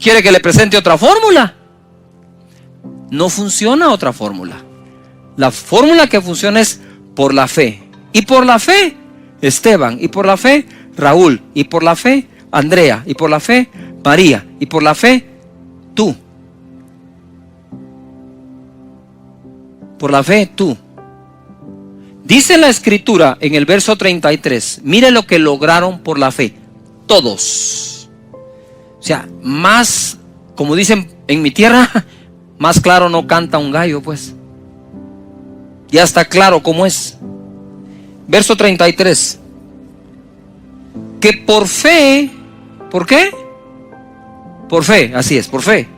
¿Quiere que le presente otra fórmula? No funciona otra fórmula. La fórmula que funciona es por la fe. Y por la fe, Esteban. Y por la fe, Raúl. Y por la fe, Andrea. Y por la fe, María. Y por la fe, tú. Por la fe, tú. Dice la Escritura en el verso 33, mire lo que lograron por la fe. Todos. O sea, más, como dicen en mi tierra, más claro no canta un gallo, pues. Ya está claro cómo es. Verso 33. Que por fe, ¿por qué? Por fe, así es, por fe.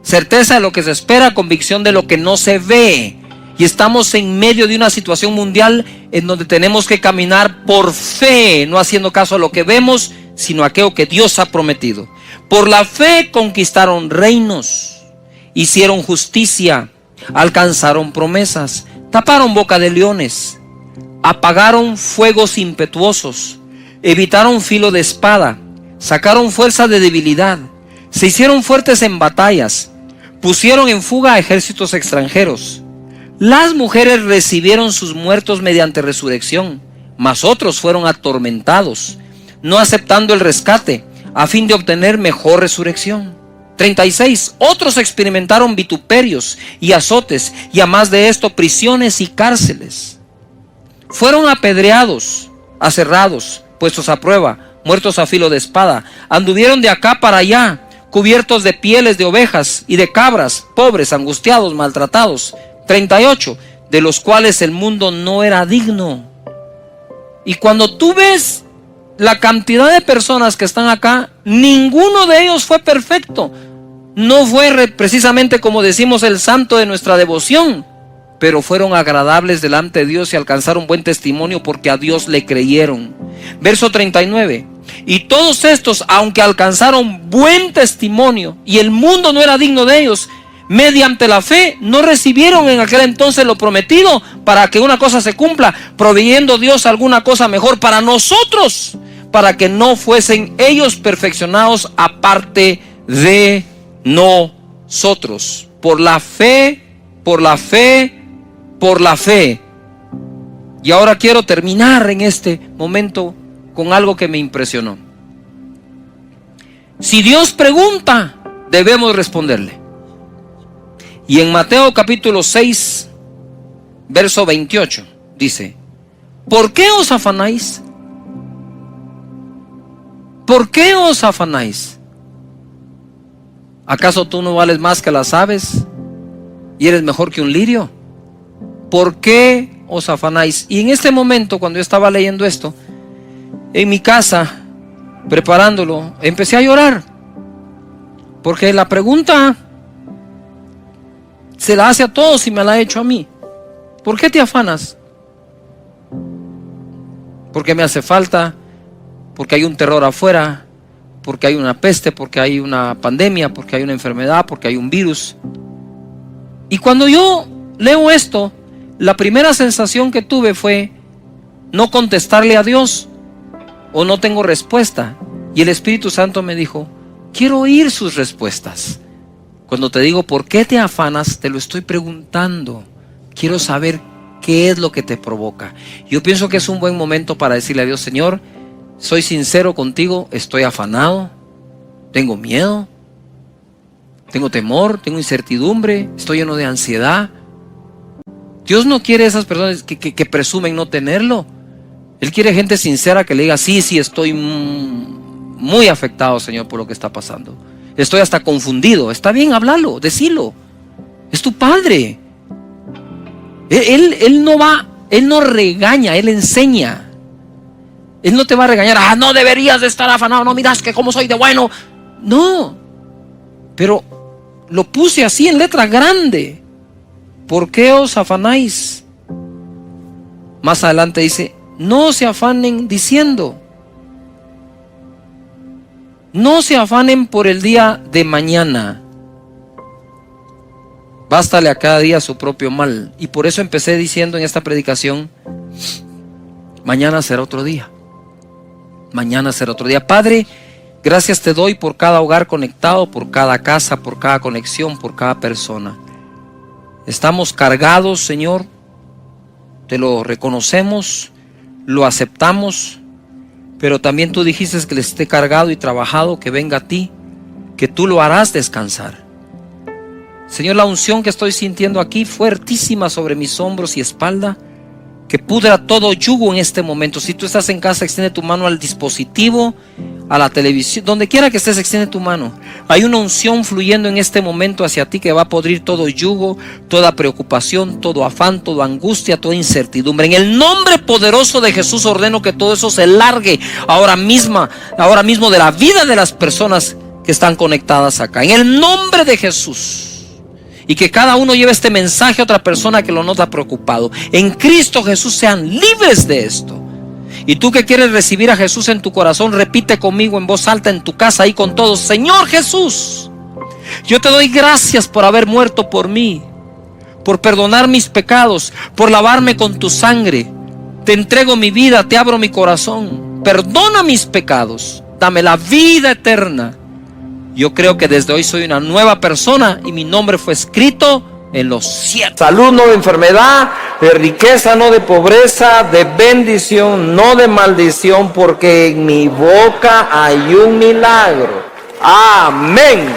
Certeza de lo que se espera, convicción de lo que no se ve. Y estamos en medio de una situación mundial en donde tenemos que caminar por fe, no haciendo caso a lo que vemos, sino a aquello que Dios ha prometido. Por la fe conquistaron reinos, hicieron justicia, alcanzaron promesas, taparon boca de leones, apagaron fuegos impetuosos, evitaron filo de espada, sacaron fuerza de debilidad, se hicieron fuertes en batallas, pusieron en fuga a ejércitos extranjeros. Las mujeres recibieron sus muertos mediante resurrección, mas otros fueron atormentados, no aceptando el rescate, a fin de obtener mejor resurrección. 36. Otros experimentaron vituperios y azotes, y a más de esto, prisiones y cárceles. Fueron apedreados, aserrados, puestos a prueba, muertos a filo de espada. Anduvieron de acá para allá, cubiertos de pieles de ovejas y de cabras, pobres, angustiados, maltratados. 38. De los cuales el mundo no era digno. Y cuando tú ves la cantidad de personas que están acá, ninguno de ellos fue perfecto. No fue precisamente como decimos el santo de nuestra devoción, pero fueron agradables delante de Dios y alcanzaron buen testimonio porque a Dios le creyeron. Verso 39. Y todos estos, aunque alcanzaron buen testimonio y el mundo no era digno de ellos, mediante la fe no recibieron en aquel entonces lo prometido, para que una cosa se cumpla, proveyendo Dios alguna cosa mejor para nosotros, para que no fuesen ellos perfeccionados aparte de nosotros. Por la fe, por la fe, por la fe. Y ahora quiero terminar en este momento con algo que me impresionó. Si Dios pregunta, debemos responderle. Y en Mateo capítulo 6, verso 28, dice: ¿por qué os afanáis? ¿Por qué os afanáis? ¿Acaso tú no vales más que las aves y eres mejor que un lirio? ¿Por qué os afanáis? Y en este momento, cuando yo estaba leyendo esto, en mi casa, preparándolo, empecé a llorar. Porque la pregunta se la hace a todos y me la ha hecho a mí. ¿Por qué te afanas? Porque me hace falta, porque hay un terror afuera, porque hay una peste, porque hay una pandemia, porque hay una enfermedad, porque hay un virus. Y cuando yo leo esto, la primera sensación que tuve fue no contestarle a Dios, o no tengo respuesta. Y el Espíritu Santo me dijo: quiero oír sus respuestas. Cuando te digo ¿por qué te afanas?, te lo estoy preguntando. Quiero saber qué es lo que te provoca. Yo pienso que es un buen momento para decirle a Dios: Señor, soy sincero contigo, estoy afanado, tengo miedo, tengo temor, tengo incertidumbre, estoy lleno de ansiedad. Dios no quiere esas personas que presumen no tenerlo. Él quiere gente sincera que le diga: sí, estoy muy afectado, Señor, por lo que está pasando. Estoy hasta confundido. Está bien, háblalo, decilo. Es tu Padre. Él no regaña, Él enseña. Él no te va a regañar: ah, no deberías de estar afanado, no miras que cómo soy de bueno. No, pero lo puse así en letra grande. ¿Por qué os afanáis? Más adelante dice: no se afanen diciendo. No se afanen por el día de mañana. Bástale a cada día su propio mal. Y por eso empecé diciendo en esta predicación: mañana será otro día. Mañana será otro día. Padre, gracias te doy por cada hogar conectado, por cada casa, por cada conexión, por cada persona. Estamos cargados, Señor. Te lo reconocemos, lo aceptamos. Pero también tú dijiste que le esté cargado y trabajado, que venga a ti, que tú lo harás descansar. Señor, la unción que estoy sintiendo aquí, fuertísima sobre mis hombros y espalda, que pudra todo yugo en este momento. Si tú estás en casa, extiende tu mano al dispositivo, a la televisión, donde quiera que estés, extiende tu mano. Hay una unción fluyendo en este momento hacia ti que va a podrir todo yugo, toda preocupación, todo afán, toda angustia, toda incertidumbre. En el nombre poderoso de Jesús ordeno que todo eso se largue ahora mismo de la vida de las personas que están conectadas acá. En el nombre de Jesús. Y que cada uno lleve este mensaje a otra persona que lo nota preocupado. En Cristo Jesús sean libres de esto. Y tú que quieres recibir a Jesús en tu corazón, repite conmigo en voz alta en tu casa, ahí con todos: Señor Jesús, yo te doy gracias por haber muerto por mí, por perdonar mis pecados, por lavarme con tu sangre. Te entrego mi vida, te abro mi corazón. Perdona mis pecados, dame la vida eterna. Yo creo que desde hoy soy una nueva persona y mi nombre fue escrito en los cielos. Salud, no de enfermedad, de riqueza, no de pobreza, de bendición, no de maldición, porque en mi boca hay un milagro. Amén.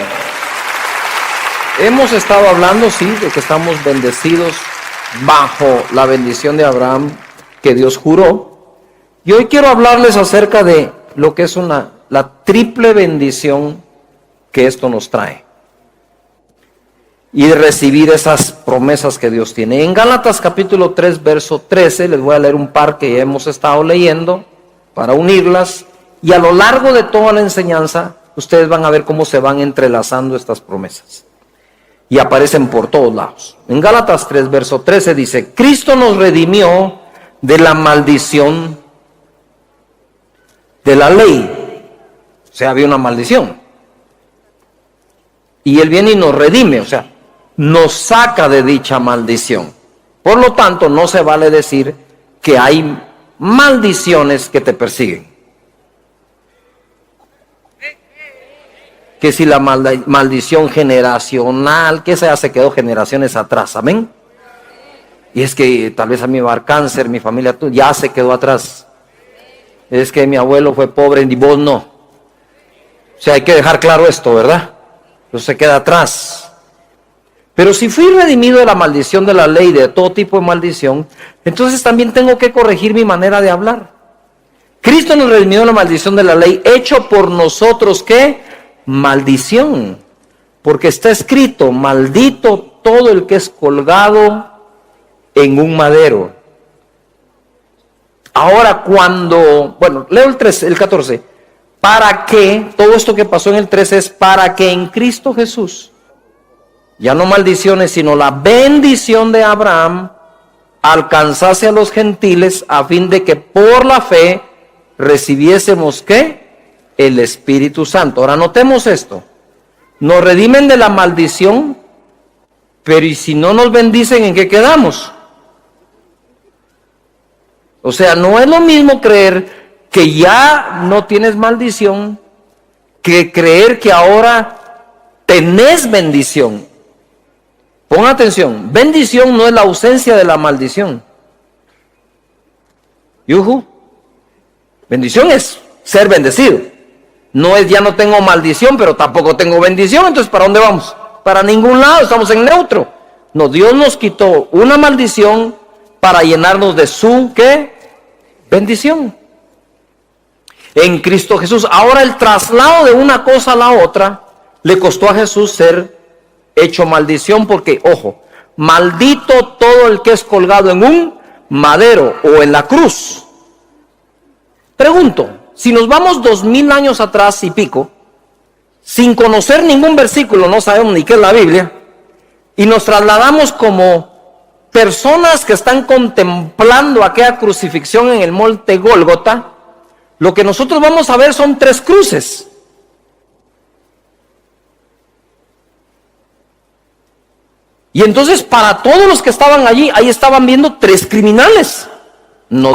Hemos estado hablando, sí, de que estamos bendecidos bajo la bendición de Abraham que Dios juró. Y hoy quiero hablarles acerca de lo que es la triple bendición que esto nos trae, y de recibir esas promesas que Dios tiene. En Gálatas capítulo 3 verso 13 les voy a leer un par que ya hemos estado leyendo para unirlas, y a lo largo de toda la enseñanza ustedes van a ver cómo se van entrelazando estas promesas y aparecen por todos lados. En Gálatas 3 verso 13 dice: Cristo nos redimió de la maldición de la ley. O sea, había una maldición. Y Él viene y nos redime, o sea, nos saca de dicha maldición. Por lo tanto, no se vale decir que hay maldiciones que te persiguen. Que si la maldición generacional, que esa ya se quedó generaciones atrás, amén. Y es que tal vez a mí va a dar cáncer, mi familia ya se quedó atrás. Es que mi abuelo fue pobre y vos no. O sea, hay que dejar claro esto, ¿verdad? Eso se queda atrás. Pero si fui redimido de la maldición de la ley, de todo tipo de maldición, entonces también tengo que corregir mi manera de hablar. Cristo nos redimió de la maldición de la ley, hecho por nosotros, ¿qué? Maldición. Porque está escrito: maldito todo el que es colgado en un madero. Ahora leo el 14. Para que, todo esto que pasó en el 13 es para que en Cristo Jesús, ya no maldiciones, sino la bendición de Abraham alcanzase a los gentiles, a fin de que por la fe recibiésemos, ¿qué? El Espíritu Santo. Ahora notemos esto: nos redimen de la maldición, pero ¿y si no nos bendicen, en qué quedamos? O sea, no es lo mismo creer que ya no tienes maldición que creer que ahora tenés bendición. Pon atención, bendición no es la ausencia de la maldición. Yuhu. Bendición es ser bendecido. No es ya no tengo maldición, pero tampoco tengo bendición. Entonces, ¿para dónde vamos? Para ningún lado, estamos en neutro. No, Dios nos quitó una maldición para llenarnos de su, ¿qué? Bendición. En Cristo Jesús. Ahora, el traslado de una cosa a la otra le costó a Jesús ser hecho maldición, porque, ojo, maldito todo el que es colgado en un madero o en la cruz. Pregunto, si nos vamos 2000 años atrás y pico, sin conocer ningún versículo, no sabemos ni qué es la Biblia, y nos trasladamos como personas que están contemplando aquella crucifixión en el monte Gólgota, lo que nosotros vamos a ver son 3 cruces. Y entonces, para todos los que estaban allí, ahí estaban viendo 3 criminales. No.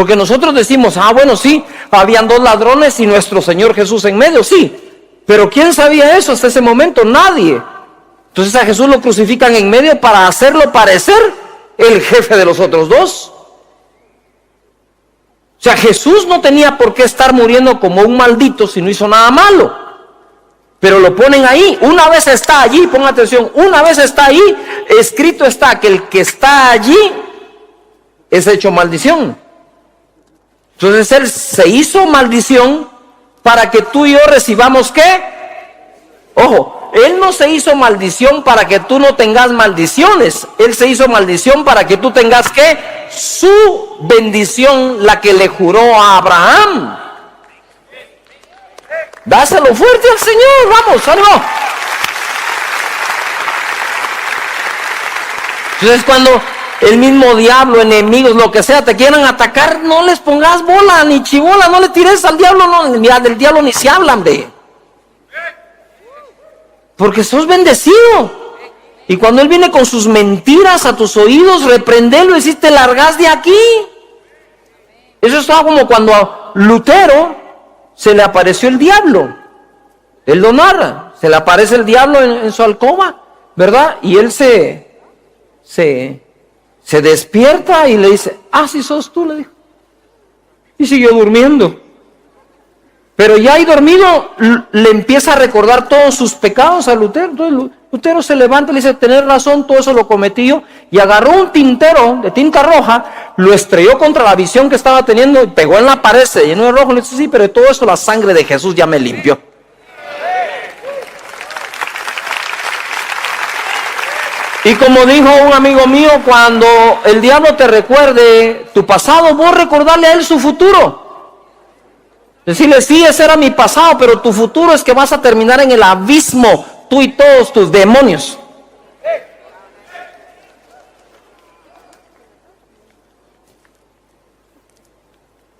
Porque nosotros decimos, bueno, sí, habían 2 ladrones y nuestro Señor Jesús en medio, sí. Pero ¿quién sabía eso hasta ese momento? Nadie. Entonces a Jesús lo crucifican en medio para hacerlo parecer el jefe de los otros 2. O sea, Jesús no tenía por qué estar muriendo como un maldito si no hizo nada malo. Pero lo ponen ahí. Una vez está allí, pongan atención, una vez está ahí, escrito está que el que está allí es hecho maldición. Entonces Él se hizo maldición para que tú y yo recibamos ¿qué? Ojo, Él no se hizo maldición para que tú no tengas maldiciones. Él se hizo maldición para que tú tengas ¿qué? Su bendición, la que le juró a Abraham. Dáselo fuerte al Señor, vamos, ánimo. Entonces cuando el mismo diablo, enemigos, lo que sea, te quieran atacar, no les pongas bola, ni chibola, no le tires al diablo, no, mira, del diablo ni se hablan de. Porque sos bendecido. Y cuando él viene con sus mentiras a tus oídos, reprendelo y decís, te largas de aquí. Eso estaba como cuando a Lutero se le apareció el diablo. Él lo narra. Se le aparece el diablo en su alcoba, ¿verdad? Y él se despierta y le dice, sí sos tú, le dijo. Y siguió durmiendo. Pero ya ahí dormido le empieza a recordar todos sus pecados a Lutero. Entonces Lutero se levanta y le dice, tenés razón, todo eso lo cometí yo. Y agarró un tintero de tinta roja, lo estrelló contra la visión que estaba teniendo y pegó en la pared, se llenó de rojo. Le dice, sí, pero de todo eso la sangre de Jesús ya me limpió. Y como dijo un amigo mío, cuando el diablo te recuerde tu pasado, vos recordarle a él su futuro. Decirle, sí, ese era mi pasado, pero tu futuro es que vas a terminar en el abismo, tú y todos tus demonios.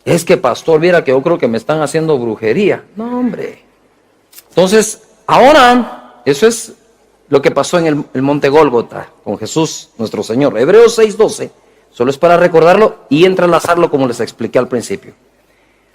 Es que pastor, viera que yo creo que me están haciendo brujería. No, hombre. Entonces, ahora, eso es lo que pasó en el monte Gólgota con Jesús, nuestro Señor. Hebreos 6:12, solo es para recordarlo y entrelazarlo como les expliqué al principio.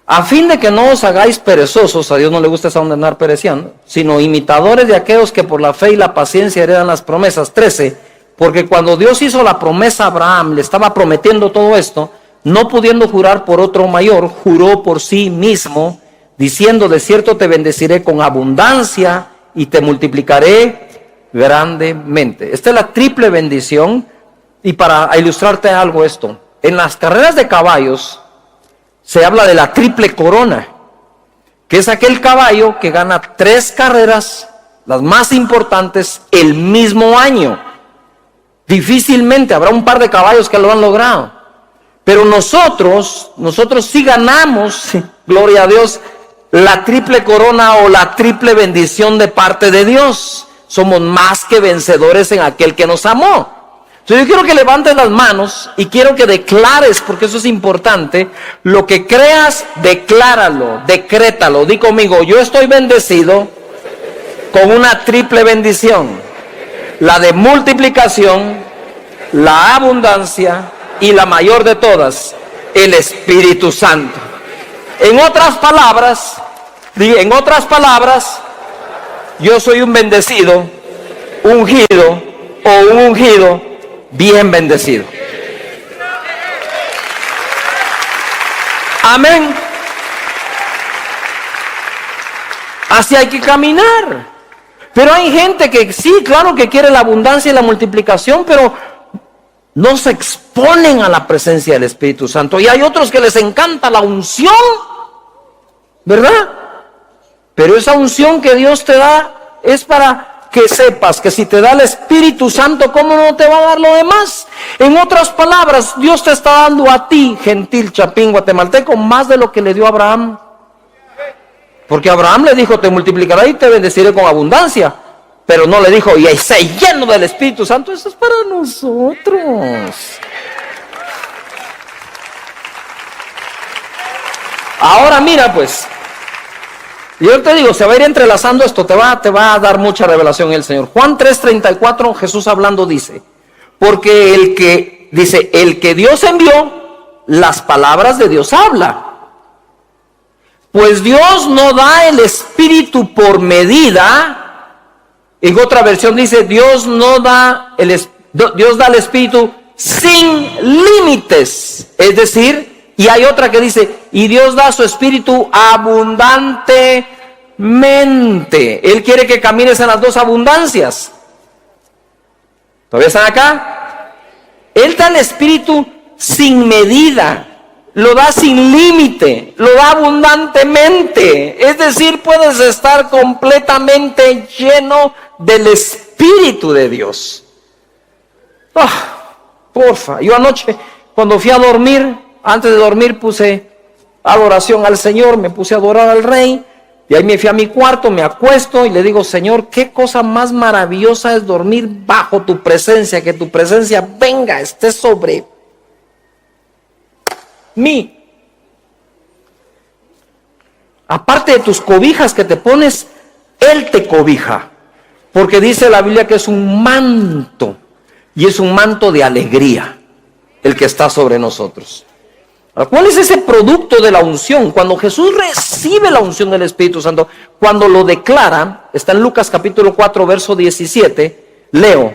A fin de que no os hagáis perezosos, a Dios no le gusta esa onda de andar pereciendo, sino imitadores de aquellos que por la fe y la paciencia heredan las promesas. 13, porque cuando Dios hizo la promesa a Abraham, le estaba prometiendo todo esto, no pudiendo jurar por otro mayor, juró por sí mismo, diciendo, de cierto te bendeciré con abundancia y te multiplicaré grandemente. Esta es la triple bendición. Y para ilustrarte algo esto, en las carreras de caballos se habla de la triple corona, que es aquel caballo que gana 3 carreras, las más importantes, el mismo año. Difícilmente habrá un par de caballos que lo han logrado. Pero nosotros sí ganamos, gloria a Dios, la triple corona o la triple bendición de parte de Dios. Somos más que vencedores en aquel que nos amó. Entonces yo quiero que levantes las manos y quiero que declares, porque eso es importante, lo que creas, decláralo, decrétalo. Di conmigo, yo estoy bendecido con una triple bendición. La de multiplicación, la abundancia y la mayor de todas, el Espíritu Santo. En otras palabras, yo soy un bendecido, ungido o un ungido bien bendecido. Amén. Así hay que caminar. Pero hay gente que sí, claro que quiere la abundancia y la multiplicación, pero no se exponen a la presencia del Espíritu Santo. Y hay otros que les encanta la unción, ¿verdad? Pero esa unción que Dios te da es para que sepas que si te da el Espíritu Santo, ¿cómo no te va a dar lo demás? En otras palabras, Dios te está dando a ti, gentil chapín guatemalteco, más de lo que le dio a Abraham. Porque Abraham le dijo, te multiplicaré y te bendeciré con abundancia. Pero no le dijo, y ahí se lleno del Espíritu Santo. Eso es para nosotros. Ahora mira pues, yo te digo, se va a ir entrelazando esto, te va a dar mucha revelación el Señor. Juan 3:34, Jesús hablando dice, porque el que Dios envió, las palabras de Dios habla. Pues Dios no da el Espíritu por medida. En otra versión dice, Dios da el Espíritu sin límites. Es decir, y hay otra que dice, y Dios da su Espíritu abundantemente. Él quiere que camines en las dos abundancias. ¿Todavía están acá? Él da el Espíritu sin medida. Lo da sin límite, lo da abundantemente. Es decir, puedes estar completamente lleno del Espíritu de Dios. Porfa, yo anoche cuando fui a dormir, antes de dormir puse adoración al Señor, me puse a adorar al Rey. Y ahí me fui a mi cuarto, me acuesto y le digo, Señor, qué cosa más maravillosa es dormir bajo tu presencia, que tu presencia venga, esté sobre mí. Aparte de tus cobijas que te pones, Él te cobija. Porque dice la Biblia que es un manto, y es un manto de alegría, el que está sobre nosotros. ¿Cuál es ese producto de la unción? Cuando Jesús recibe la unción del Espíritu Santo, cuando lo declara, está en Lucas capítulo 4, verso 17, leo,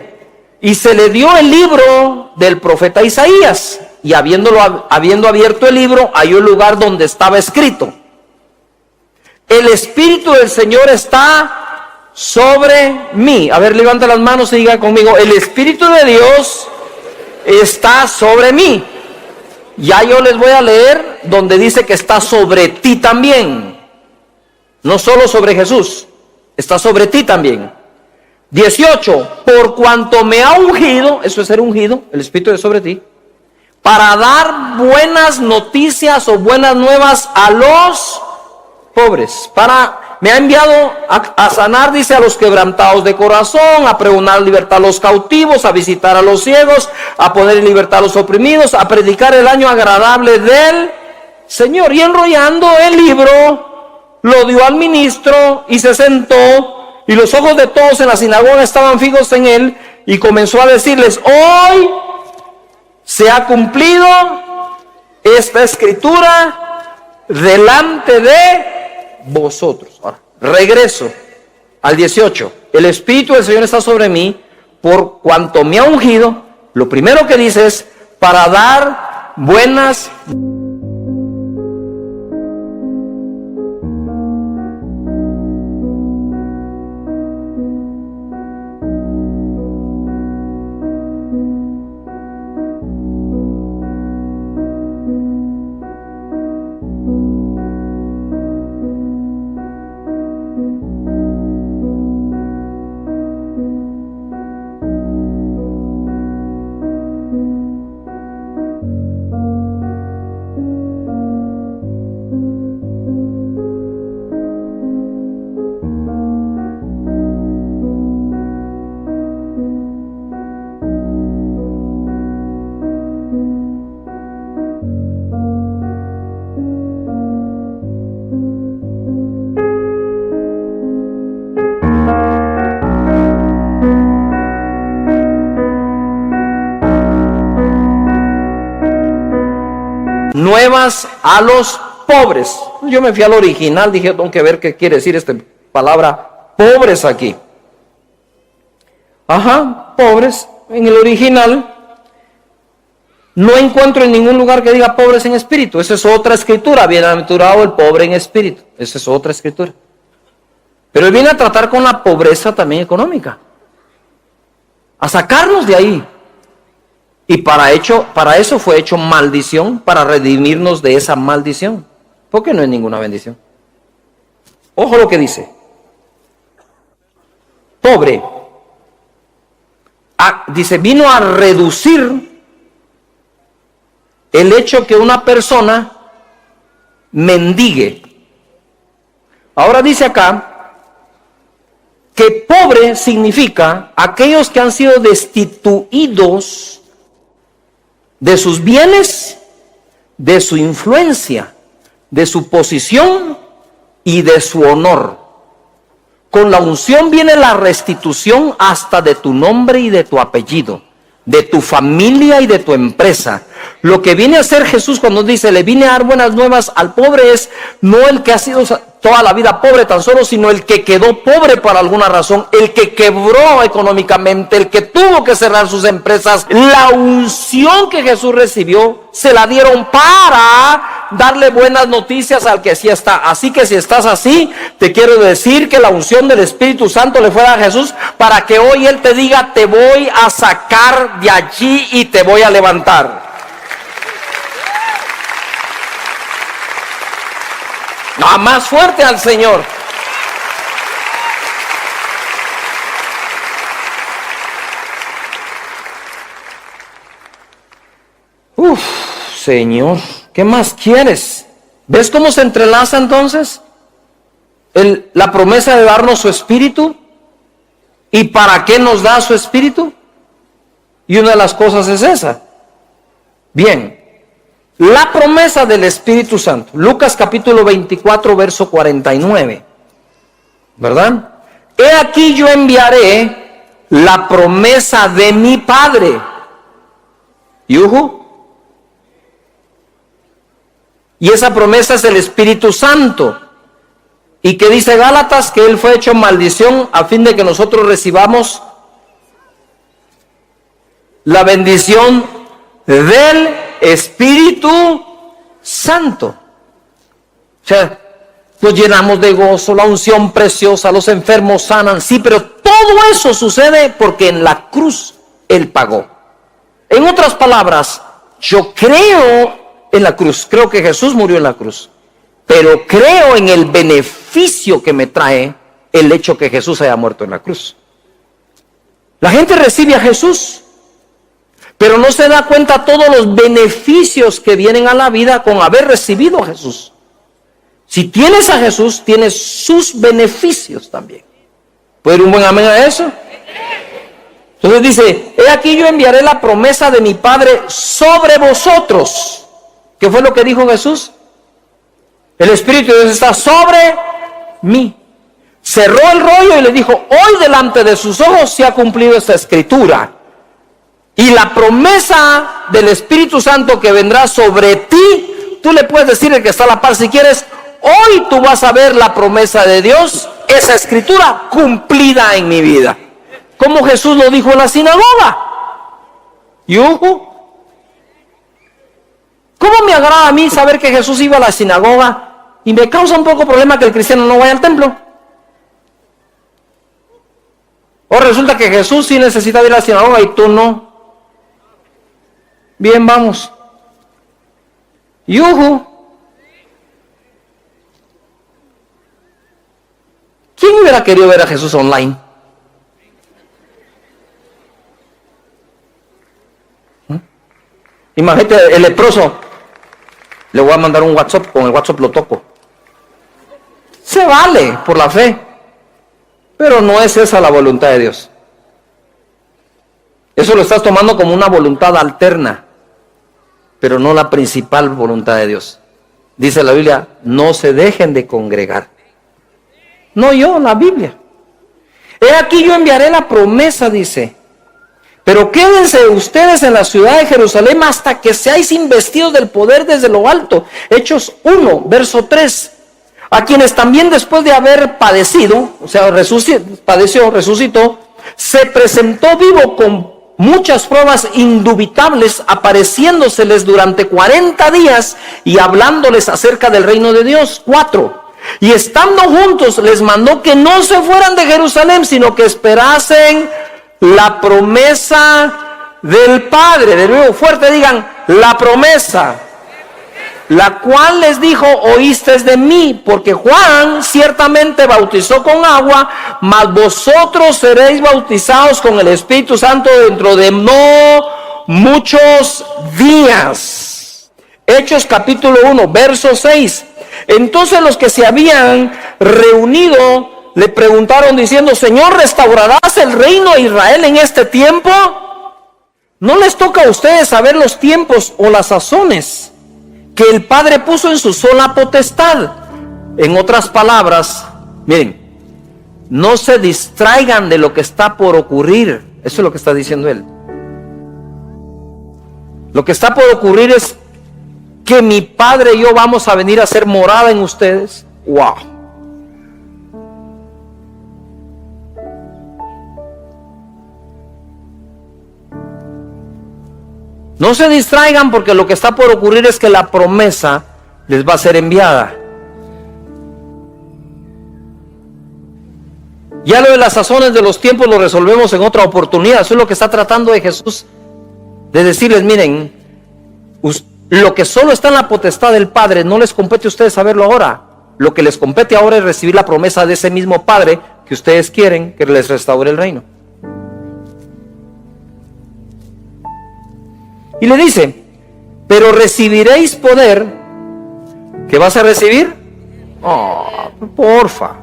y se le dio el libro del profeta Isaías, y habiendo abierto el libro, halló el lugar donde estaba escrito, el Espíritu del Señor está sobre mí. A ver, levanta las manos y diga conmigo, el Espíritu de Dios está sobre mí. Ya yo les voy a leer donde dice que está sobre ti también. No solo sobre Jesús, está sobre ti también. 18, por cuanto me ha ungido, eso es ser ungido, el Espíritu es sobre ti, para dar buenas noticias o buenas nuevas a los pobres. Me ha enviado a sanar, dice, a los quebrantados de corazón, a pregonar libertad a los cautivos, a visitar a los ciegos, a poner en libertad a los oprimidos, a predicar el año agradable del Señor. Y enrollando el libro, lo dio al ministro y se sentó, y los ojos de todos en la sinagoga estaban fijos en él, y comenzó a decirles, hoy se ha cumplido esta escritura delante de vosotros. Ahora, regreso al 18. El Espíritu del Señor está sobre mí por cuanto me ha ungido. Lo primero que dice es para dar buenas. Nuevas a los pobres. Yo me fui al original, dije, tengo que ver qué quiere decir esta palabra pobres aquí. Pobres. En el original no encuentro en ningún lugar que diga pobres en espíritu. Esa es otra escritura. Bienaventurado el pobre en espíritu. Esa es otra escritura. Pero él viene a tratar con la pobreza también económica, a sacarnos de ahí. Y para eso fue hecho maldición, para redimirnos de esa maldición. Porque no es ninguna bendición. Ojo lo que dice. Pobre. Dice, vino a reducir el hecho que una persona mendigue. Ahora dice acá que pobre significa aquellos que han sido destituidos de sus bienes, de su influencia, de su posición y de su honor. Con la unción viene la restitución hasta de tu nombre y de tu apellido. de tu familia y de tu empresa. Lo que viene a hacer Jesús cuando dice, le vine a dar buenas nuevas al pobre, es no el que ha sido toda la vida pobre tan solo, sino el que quedó pobre por alguna razón, el que quebró económicamente, el que tuvo que cerrar sus empresas. La unción que Jesús recibió, se la dieron para darle buenas noticias al que sí está. Así que si estás así, te quiero decir que la unción del Espíritu Santo le fue a Jesús para que hoy Él te diga, te voy a sacar de allí y te voy a levantar. No, más fuerte al Señor. Señor, ¿qué más quieres? ¿Ves cómo se entrelaza entonces la promesa de darnos su Espíritu? ¿Y para qué nos da su Espíritu? Y una de las cosas es esa. Bien, la promesa del Espíritu Santo. Lucas capítulo 24, verso 49. ¿Verdad? He aquí yo enviaré la promesa de mi Padre. ¿Yuhu? Y esa promesa es el Espíritu Santo. ¿Y qué dice Gálatas? Que Él fue hecho maldición a fin de que nosotros recibamos la bendición del Espíritu Santo. O sea, nos llenamos de gozo, la unción preciosa, los enfermos sanan, sí, pero todo eso sucede porque en la cruz Él pagó. En otras palabras, yo creo en la cruz, creo que Jesús murió en la cruz, pero creo en el beneficio que me trae el hecho que Jesús haya muerto en la cruz. La gente recibe a Jesús, pero no se da cuenta todos los beneficios que vienen a la vida con haber recibido a Jesús. Si tienes a Jesús, tienes sus beneficios también. ¿Puede ir un buen amén a eso? Entonces dice, he aquí yo enviaré la promesa de mi Padre sobre vosotros. ¿Qué fue lo que dijo Jesús? El Espíritu de Dios está sobre mí. Cerró el rollo y le dijo, hoy delante de sus ojos se ha cumplido esta escritura. Y la promesa del Espíritu Santo que vendrá sobre ti, tú le puedes decir el que está a la par si quieres, hoy tú vas a ver la promesa de Dios, esa escritura cumplida en mi vida. Como Jesús lo dijo en la sinagoga. ¿Yuhu? ¿Cómo me agrada a mí saber que Jesús iba a la sinagoga y me causa un poco problema que el cristiano no vaya al templo? O resulta que Jesús sí necesita ir a la sinagoga y tú no. Bien, vamos. Yuhu. ¿Quién hubiera querido ver a Jesús online? Imagínate, el leproso. Le voy a mandar un WhatsApp, con el WhatsApp lo toco. Se vale por la fe, pero no es esa la voluntad de Dios. Eso lo estás tomando como una voluntad alterna, pero no la principal voluntad de Dios. Dice la Biblia, no se dejen de congregar. No yo, la Biblia. He aquí yo enviaré la promesa, dice. Pero quédense ustedes en la ciudad de Jerusalén hasta que seáis investidos del poder desde lo alto. Hechos 1, verso 3. A quienes también después de haber padecido, o sea, resucitó, se presentó vivo con muchas pruebas indubitables, apareciéndoseles durante 40 días y hablándoles acerca del reino de Dios. 4. Y estando juntos les mandó que no se fueran de Jerusalén, sino que esperasen la promesa del Padre. De nuevo, fuerte digan, la promesa, la cual les dijo, oísteis de mí, porque Juan ciertamente bautizó con agua, mas vosotros seréis bautizados con el Espíritu Santo dentro de no muchos días. Hechos capítulo 1, verso 6. Entonces los que se habían reunido le preguntaron diciendo, Señor, ¿restaurarás el reino de Israel en este tiempo? No les toca a ustedes saber los tiempos o las sazones que el Padre puso en su sola potestad. En otras palabras, miren, no se distraigan de lo que está por ocurrir. Eso es lo que está diciendo él. Lo que está por ocurrir es que mi Padre y yo vamos a venir a ser morada en ustedes. ¡Wow! No se distraigan, porque lo que está por ocurrir es que la promesa les va a ser enviada. Ya lo de las sazones de los tiempos lo resolvemos en otra oportunidad. Eso es lo que está tratando de Jesús, de decirles: miren, lo que solo está en la potestad del Padre no les compete a ustedes saberlo ahora. Lo que les compete ahora es recibir la promesa de ese mismo Padre que ustedes quieren que les restaure el reino. Y le dice: pero recibiréis poder. ¿Qué vas a recibir? Oh, porfa.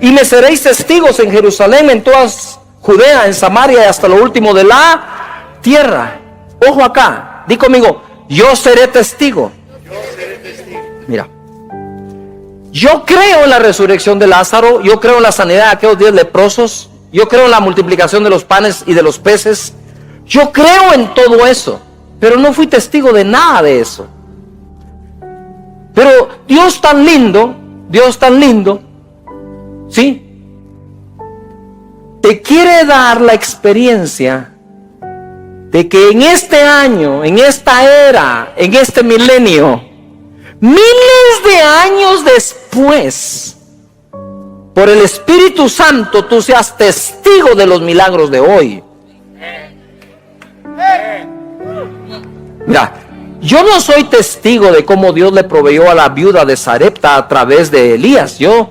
Y me seréis testigos en Jerusalén, en toda Judea, en Samaria y hasta lo último de la tierra. Ojo acá, di conmigo: yo seré testigo. Mira, yo creo en la resurrección de Lázaro, yo creo en la sanidad de aquellos 10 leprosos, yo creo en la multiplicación de los panes y de los peces. Yo creo en todo eso, pero no fui testigo de nada de eso. Pero Dios tan lindo, ¿sí? Te quiere dar la experiencia de que en este año, en esta era, en este milenio, miles de años después, por el Espíritu Santo, tú seas testigo de los milagros de hoy. Mira, yo no soy testigo de cómo Dios le proveyó a la viuda de Sarepta a través de Elías. Yo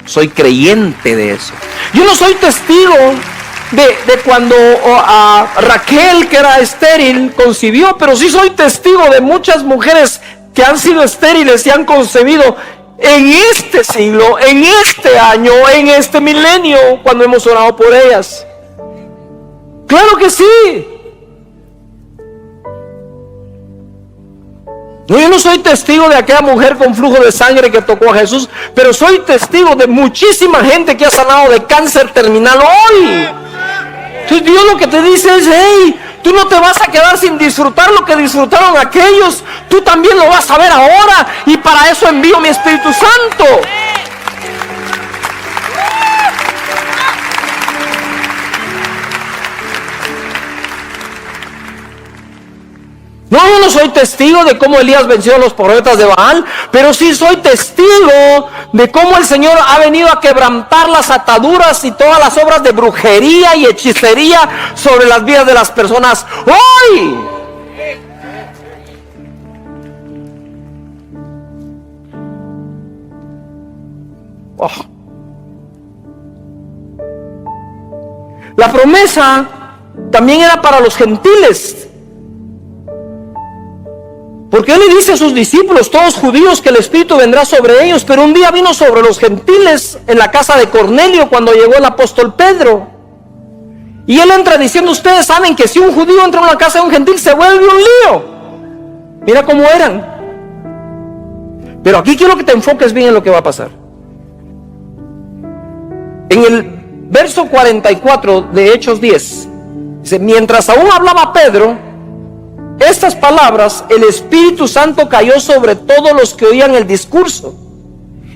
soy creyente de eso. Yo no soy testigo de cuando a Raquel, que era estéril, concibió, pero sí soy testigo de muchas mujeres que han sido estériles y han concebido en este siglo, en este año, en este milenio, cuando hemos orado por ellas. Claro que sí. No, yo no soy testigo de aquella mujer con flujo de sangre que tocó a Jesús, pero soy testigo de muchísima gente que ha sanado de cáncer terminal hoy. Entonces Dios lo que te dice es: hey, tú no te vas a quedar sin disfrutar lo que disfrutaron aquellos, tú también lo vas a ver ahora, y para eso envío mi Espíritu Santo. No, yo no soy testigo de cómo Elías venció a los profetas de Baal, pero sí soy testigo de cómo el Señor ha venido a quebrantar las ataduras y todas las obras de brujería y hechicería sobre las vidas de las personas hoy. Oh. La promesa también era para los gentiles. Porque Él le dice a sus discípulos, todos judíos, que el Espíritu vendrá sobre ellos, pero un día vino sobre los gentiles en la casa de Cornelio cuando llegó el apóstol Pedro. Y él entra diciendo: ustedes saben que si un judío entra en la casa de un gentil se vuelve un lío. Mira cómo eran. Pero aquí quiero que te enfoques bien en lo que va a pasar. En el verso 44 de Hechos 10, dice: mientras aún hablaba Pedro estas palabras, el Espíritu Santo cayó sobre todos los que oían el discurso.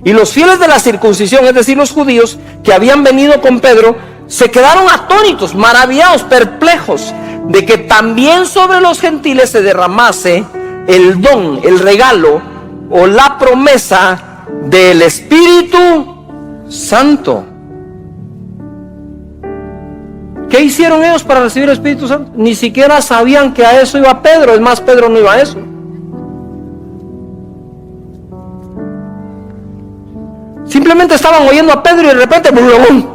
Y los fieles de la circuncisión, es decir, los judíos que habían venido con Pedro, se quedaron atónitos, maravillados, perplejos, de que también sobre los gentiles se derramase el don, el regalo o la promesa del Espíritu Santo. ¿Qué hicieron ellos para recibir el Espíritu Santo? Ni siquiera sabían que a eso iba Pedro. Es más, Pedro no iba a eso. Simplemente estaban oyendo a Pedro y de repente ¡bum!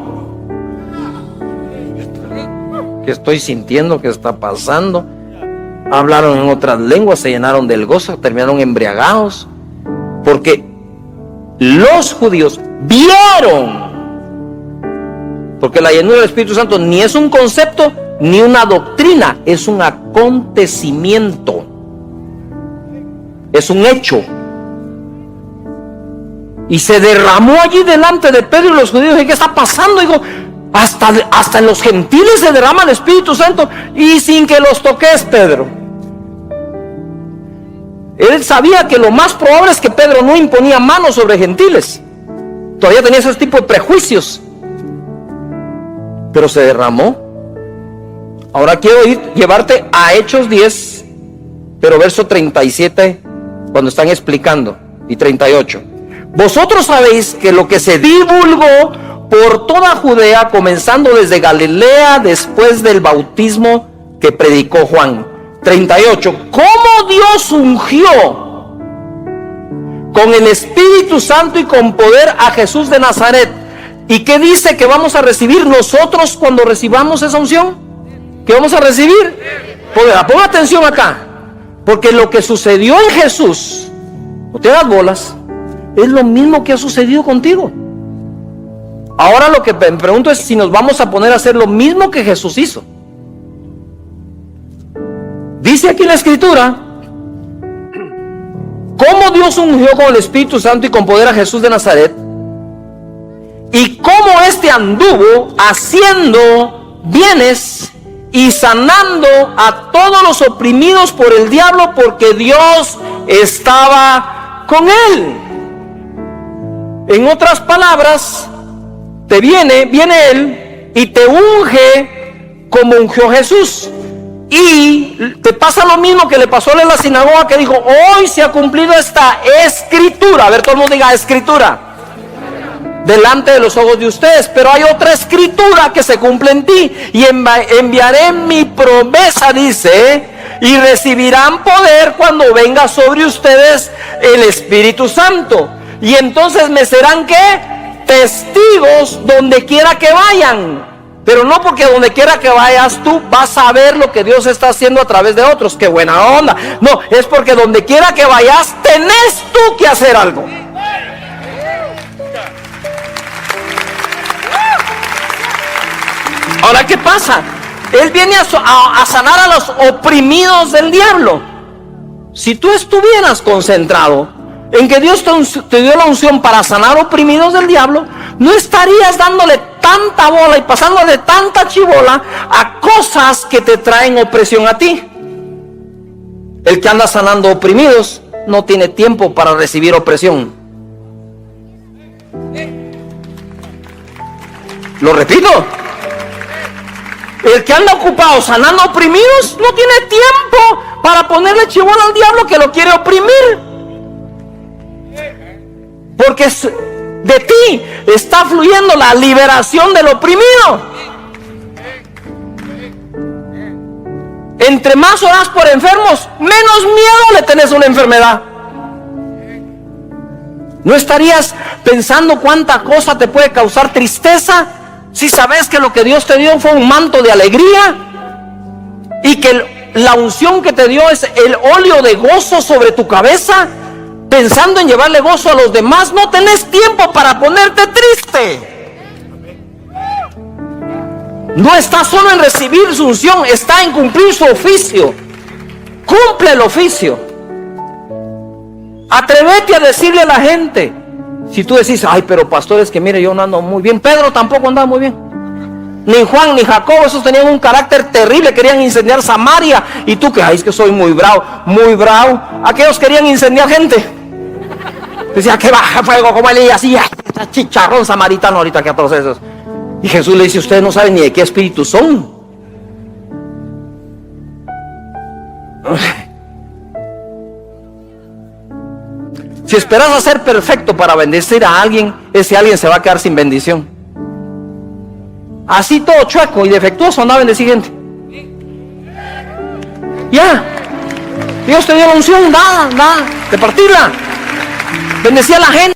¿Qué estoy sintiendo? ¿Qué está pasando? Hablaron en otras lenguas, se llenaron del gozo, terminaron embriagados, porque los judíos vieron. Porque la llenura del Espíritu Santo ni es un concepto ni una doctrina, es un acontecimiento, es un hecho. Y se derramó allí delante de Pedro y los judíos. ¿Y qué está pasando? Digo, Hasta en los gentiles se derrama el Espíritu Santo y sin que los toques, Pedro. Él sabía que lo más probable es que Pedro no imponía manos sobre gentiles. Todavía tenía ese tipo de prejuicios. Pero se derramó. Ahora quiero llevarte a Hechos 10, pero verso 37, cuando están explicando, y 38. Vosotros sabéis que lo que se divulgó por toda Judea, comenzando desde Galilea, después del bautismo que predicó Juan. 38. ¿Cómo Dios ungió con el Espíritu Santo y con poder a Jesús de Nazaret? ¿Y qué dice que vamos a recibir nosotros cuando recibamos esa unción? ¿Qué vamos a recibir? Ponga atención acá, porque lo que sucedió en Jesús, no te das bolas, es lo mismo que ha sucedido contigo. Ahora lo que me pregunto es si nos vamos a poner a hacer lo mismo que Jesús hizo. Dice aquí en la Escritura cómo Dios ungió con el Espíritu Santo y con poder a Jesús de Nazaret, y cómo éste anduvo haciendo bienes y sanando a todos los oprimidos por el diablo, porque Dios estaba con él. En otras palabras, viene él y te unge como ungió Jesús. Y te pasa lo mismo que le pasó en la sinagoga, que dijo: hoy se ha cumplido esta escritura. A ver, todo el mundo diga escritura. Delante de los ojos de ustedes. Pero hay otra escritura que se cumple en ti. Y enviaré mi promesa, dice, y recibirán poder cuando venga sobre ustedes el Espíritu Santo. Y entonces me serán, ¿qué? Testigos donde quiera que vayan. Pero no porque donde quiera que vayas tú vas a ver lo que Dios está haciendo a través de otros. Qué buena onda. No, es porque donde quiera que vayas tenés tú que hacer algo. Ahora, ¿qué pasa? Él viene a sanar a los oprimidos del diablo. Si tú estuvieras concentrado en que Dios te dio la unción para sanar oprimidos del diablo, no estarías dándole tanta bola y pasándole tanta chibola a cosas que te traen opresión a ti. El que anda sanando oprimidos no tiene tiempo para recibir opresión. Lo repito. El que anda ocupado sanando oprimidos no tiene tiempo para ponerle chibola al diablo que lo quiere oprimir. Porque de ti está fluyendo la liberación del oprimido. Entre más oras por enfermos, menos miedo le tenés a una enfermedad. ¿No estarías pensando cuánta cosa te puede causar tristeza si sabes que lo que Dios te dio fue un manto de alegría? Y que la unción que te dio es el óleo de gozo sobre tu cabeza, pensando en llevarle gozo a los demás. No tenés tiempo para ponerte triste. No está solo en recibir su unción, está en cumplir su oficio. Cumple el oficio. Atrévete a decirle a la gente. Si tú decís: ay, pero pastor, es que mire, yo no ando muy bien. Pedro tampoco andaba muy bien. Ni Juan ni Jacobo, esos tenían un carácter terrible, querían incendiar Samaria. Y tú que: ay, es que soy muy bravo, muy bravo. Aquellos querían incendiar gente. Decía: que baja fuego como Elías, así, chicharrón samaritano ahorita que a todos esos. Y Jesús le dice: ustedes no saben ni de qué espíritu son. Si esperas a ser perfecto para bendecir a alguien, ese alguien se va a quedar sin bendición. Así todo chueco y defectuoso anda a bendecir gente. Ya, Dios te dio la unción, da, de partirla. Bendecía a la gente.